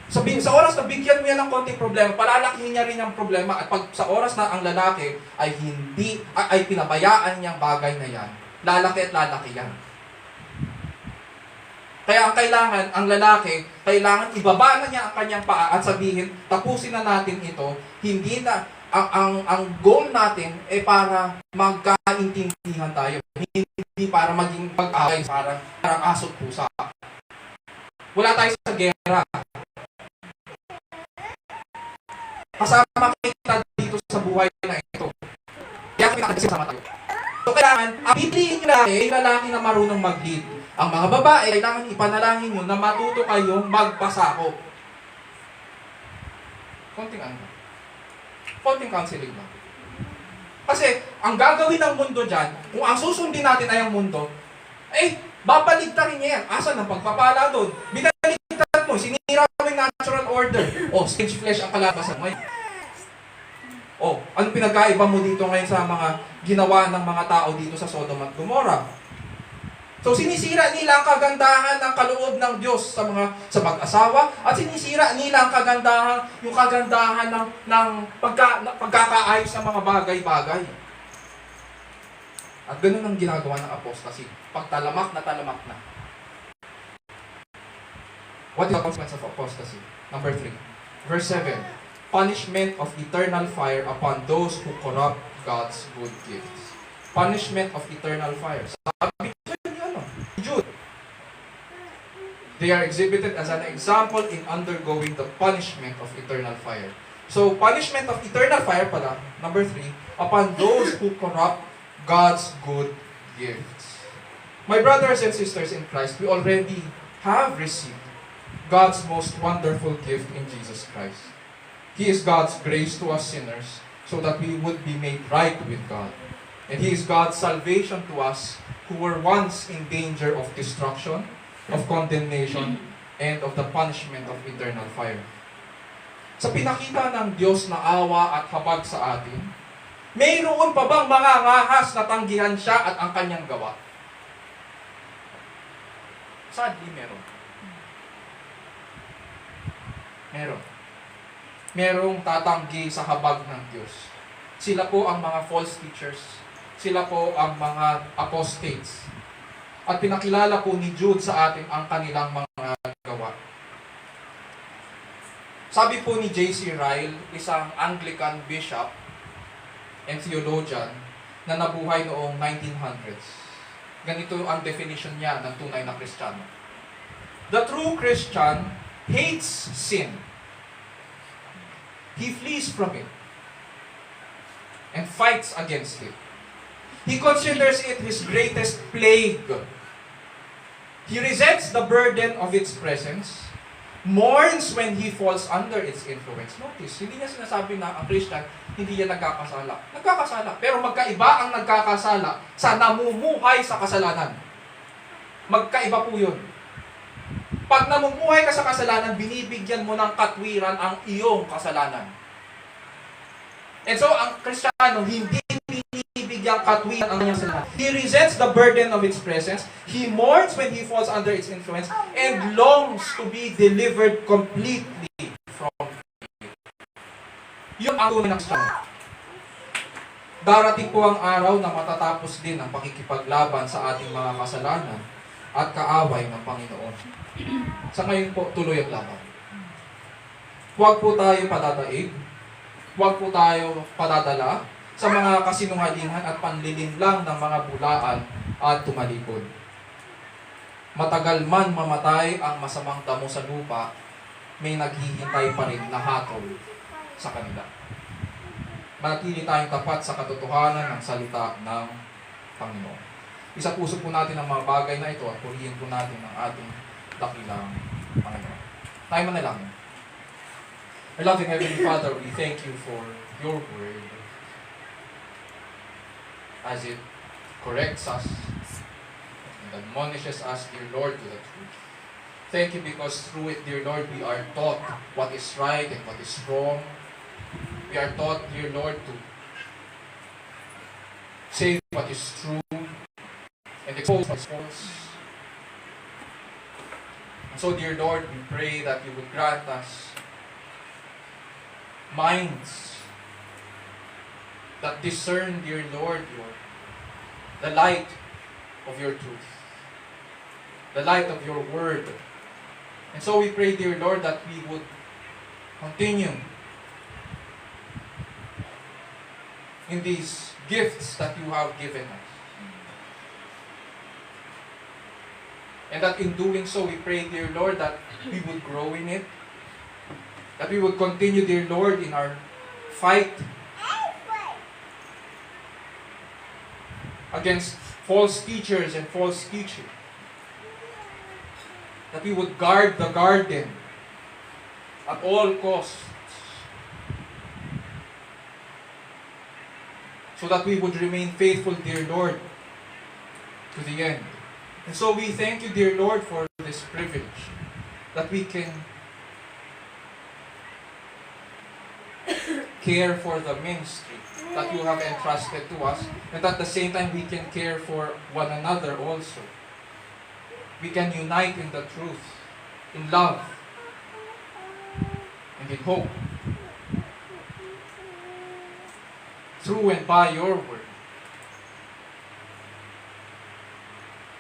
sa oras na bigyan mo yan ng konting problema, palalakihin niya rin yung problema. At pag sa oras na ang lalaki ay pinabayaan niyang bagay na yan, lalaki at lalaki yan. Kaya ang lalaki, kailangan ibaba na niya ang kanyang paa at sabihin, tapusin na natin ito, hindi na, ang goal natin ay para magkaintindihan tayo. Hindi para maging pag-away, parang aso't pusa. Wala tayo sa gera. Kasama kita dito sa buhay na ito. Kaya kami nakasama tayo. So kailangan, ang pipiliin nyo lang ay lalaki na marunong mag-lead. Ang mga babae, kailangan ipanalangin nyo na matuto kayong magpasakop. Konting counseling lang. Kasi, ang gagawin ng mundo dyan, kung ang susundin natin ay ang mundo, babaligtarin niya yan. Asan ang pagpapala doon? Binaligtad mo, sinira mo yung natural order. Stage flesh ang kalabasan mo. Anong pinagkaiba mo dito ngayon sa mga ginawa ng mga tao dito sa Sodom at Gomorrah? So sinisira nila ang kagandahan ng kaloob ng Diyos sa mag-asawa at sinisira nila ang kagandahan ng pagkakaayos ng mga bagay-bagay. At ganun ang ginagawa ng apostasy. Pagtalamak na. What is the consequence of apostasy? Number 3. Verse 7. Punishment of eternal fire upon those who corrupt God's good gifts. Punishment of eternal fire. Sabi Jude. They are exhibited as an example in undergoing the punishment of eternal fire. So, punishment of eternal fire pala, number 3, upon those who corrupt God's good gifts. My brothers and sisters in Christ, we already have received God's most wonderful gift in Jesus Christ. He is God's grace to us sinners so that we would be made right with God. And He is God's salvation to us who were once in danger of destruction, of condemnation, and of the punishment of eternal fire. Sa pinakita ng Diyos na awa at habag sa atin, mayroon pa bang mga ngahas na tanggihan siya at ang kanyang gawa? Sadly, meron. Merong tatanggi sa habag ng Diyos. Sila po ang mga false teachers. Sila po ang mga apostates. At pinakilala po ni Jude sa atin ang kanilang mga gawa. Sabi po ni J.C. Ryle, isang Anglican bishop and theologian na nabuhay noong 1900s. Ganito ang definition niya ng tunay na Kristiyano. The true Christian hates sin. He flees from it and fights against it. He considers it his greatest plague. He resents the burden of its presence, mourns when he falls under its influence. Notice, hindi niya sinasabi na ang Christian, hindi niya nagkakasala. Nagkakasala, pero magkaiba ang nagkakasala sa namumuhay sa kasalanan. Magkaiba po yun. Pag namumuhay ka sa kasalanan, binibigyan mo ng katwiran ang iyong kasalanan. And so, ang Kristiyano, hindi binibigyan katwiran ang kanyang kasalanan. He resents the burden of its presence. He mourns when he falls under its influence and longs to be delivered completely from it. Yun ang tunay na Kristiyano. Darating po ang araw na matatapos din ang pakikipaglaban sa ating mga kasalanan at kaaway ng Panginoon. Sa ngayon po, tuloy ang laban. Huwag po tayo padadaig. Huwag po tayo padadala sa mga kasinungalingan at panlilinlang ng mga bulaan at tumalikod. Matagal man mamatay ang masamang damo sa lupa, may naghihintay pa rin na hatol sa kanila. Manatili tayong tapat sa katotohanan ng salita ng Panginoon. Isa-puso po natin ang mga bagay na ito at purihin po natin ang ating dakilang Panginoon. Tayo manalangin. Our loving Heavenly Father, we thank you for your word as it corrects us and admonishes us, dear Lord, to the truth. Thank you because through it, dear Lord, we are taught what is right and what is wrong. We are taught, dear Lord, to say what is true and expose what is false. And so, dear Lord, we pray that you would grant us minds that discern, dear Lord, the light of your truth, the light of your word. And so we pray, dear Lord, that we would continue in these gifts that you have given us. And that in doing so, we pray, dear Lord, that we would grow in it, that we would continue, dear Lord, in our fight against false teachers and false teaching. That we would guard the garden at all costs. So that we would remain faithful, dear Lord, to the end. And so we thank you, dear Lord, for this privilege that we can care for the ministry that you have entrusted to us, and at the same time we can care for one another also. We can unite in the truth, in love, and in hope, through and by your word.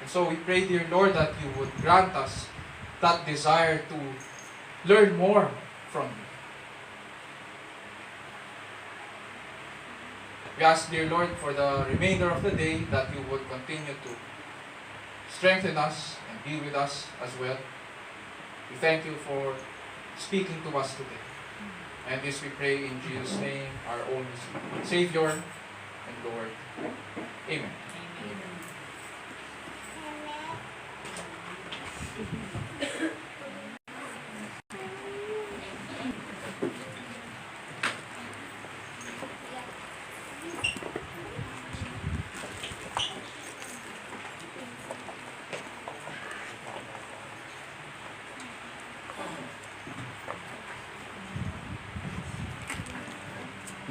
And so we pray, dear Lord, that you would grant us that desire to learn more from you. We ask, dear Lord, for the remainder of the day that you would continue to strengthen us and be with us as well. We thank you for speaking to us today. And this we pray in Jesus' name, our only Savior and Lord. Amen.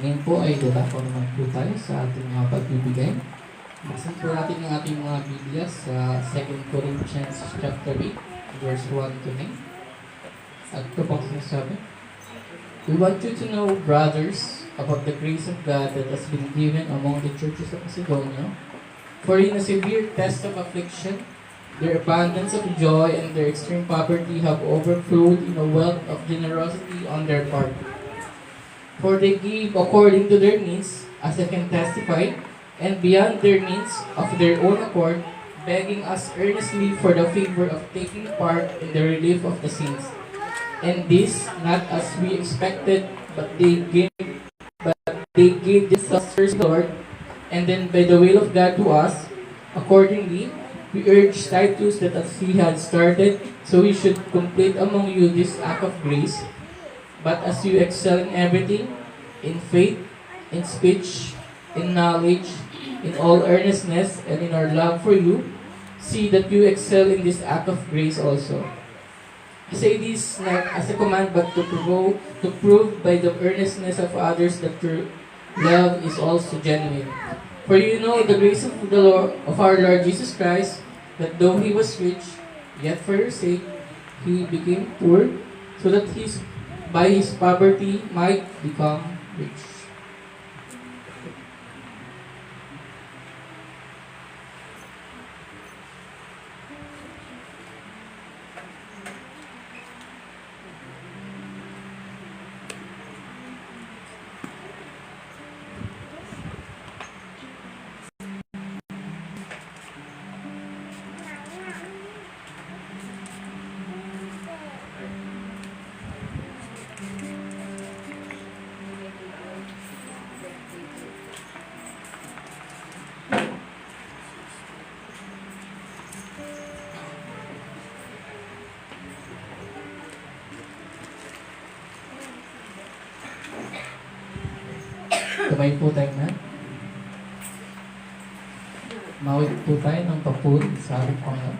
Ngayon po ay dadako naman po tayo sa ating mga pagbibigay. Basahin po natin ang ating mga Biblia sa 2 Corinthians chapter 8, verse 1 to 9. At ito pong sinasabi, we want you to know, brothers, about the grace of God that has been given among the churches of Macedonia. For in a severe test of affliction, their abundance of joy and their extreme poverty have overflowed in a wealth of generosity on their part. For they gave according to their needs, as I can testify, and beyond their means of their own accord, begging us earnestly for the favor of taking part in the relief of the saints. And this, not as we expected, but they gave this first Lord, and then by the will of God to us. Accordingly, we urge Titus that as he had started, so he should complete among you this act of grace. But as you excel in everything, in faith, in speech, in knowledge, in all earnestness, and in our love for you, see that you excel in this act of grace also. I say this not as a command, but to prove by the earnestness of others that your love is also genuine. For you know the grace of the Lord, of our Lord Jesus Christ, that though he was rich, yet for your sake he became poor, so that by his poverty might become rich. Sabay po tayo na. Mawit po tayo ng papuri sa ating Panginoon.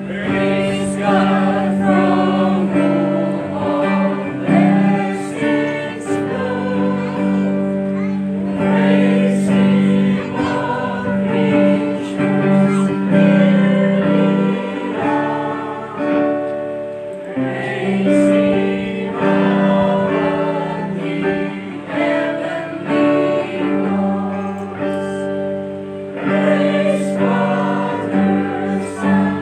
Praise God from whom all blessings flow. Praise Him, all creatures carried out. Praise Him above the heavenly hosts. Praise Father, Son,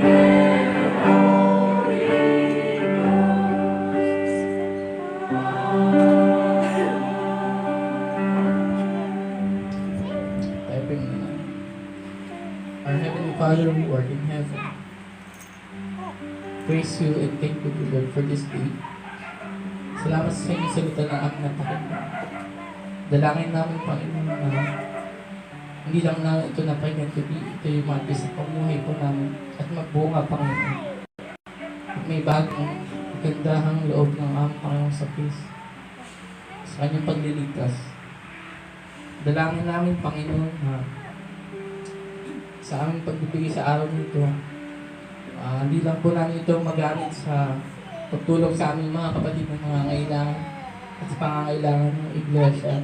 and Holy Typing na. Our Heavenly Father who art in heaven, praise you and thank you, Lord, for this day. Salamat sa inyong salita ng aming napakinggan. Dalangin namin, Panginoon, na hindi lang namin ito napakinggan, kundi ito yung mati sa pamuhay po namin at magbunga, Panginoon. At may bagong gandahang loob ng aming Panginoon sa Kristo sa kanyang pagliligtas. Dalangin namin, Panginoon, na sa aming pagbibigay sa araw nito, hindi lang po namin ito magamit sa pagtulong sa aming mga kapatid na nangangailangan at sa pangangailangan ng iglesia,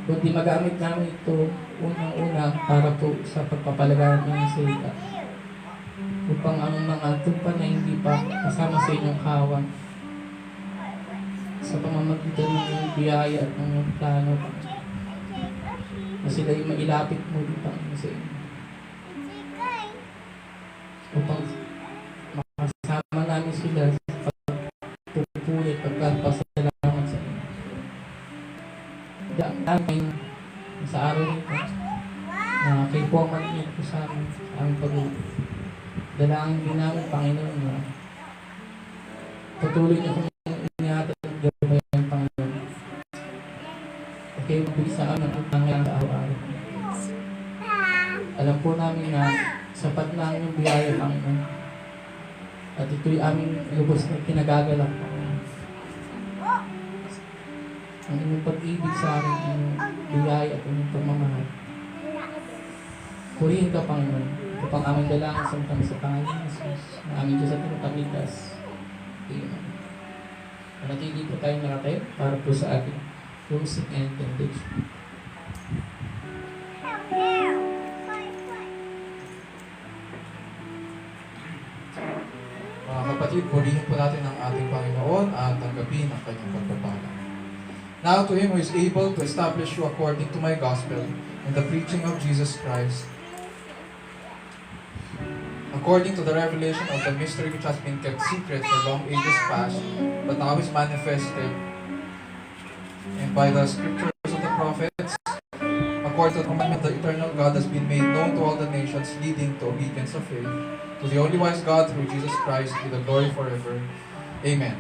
kundi magamit namin ito unang-una para po sa pagpapalagaan ng salita upang ang mga tupa na hindi pa kasama sa inyong kawan sa pamamagitan ng iyong biyaya at ng iyong plano na sila ay mailapit mo din, Panginoon, sa inyo upang makasama namin sila sa pagpupuli at pagpapasalamat sa inyo. Namin sa araw nito na kayo po ang maningin po sa amin, sa aming pag-uwi. Dalangin din namin, Panginoon, na patuloy niyo kung inihatag ng gabayan, Panginoon. At kayo magbigay sa amin ang pangailangan sa araw-araw. Alam po namin na sapat na ang iyong biyaya, Panginoon. At ito'y aming lubos na kinagagalak, Panginoon. Ang inyong pag-ibig sa amin, ang inyong biyaya at inyong pagmamahal. Purihin ka, Panginoon. Ito pang aming dalangin sa kami sa pangalan ng Jesus, na aming Diyos at tagapagligtas. Amen. Manatili po tayong nakatayo para po sa ating closing and benediction. Mga kapatid, purihin po natin ang ating Panginoon at tanggapin ang kanyang pagpapala. Now to Him who is able to establish you according to my gospel and the preaching of Jesus Christ, according to the revelation of the mystery which has been kept secret for long ages past, but now is manifested, and by the scriptures of the prophets, according to the commandment of the eternal God, has been made known to all the nations, leading to obedience of faith, to the only wise God through Jesus Christ, be the glory forever. Amen.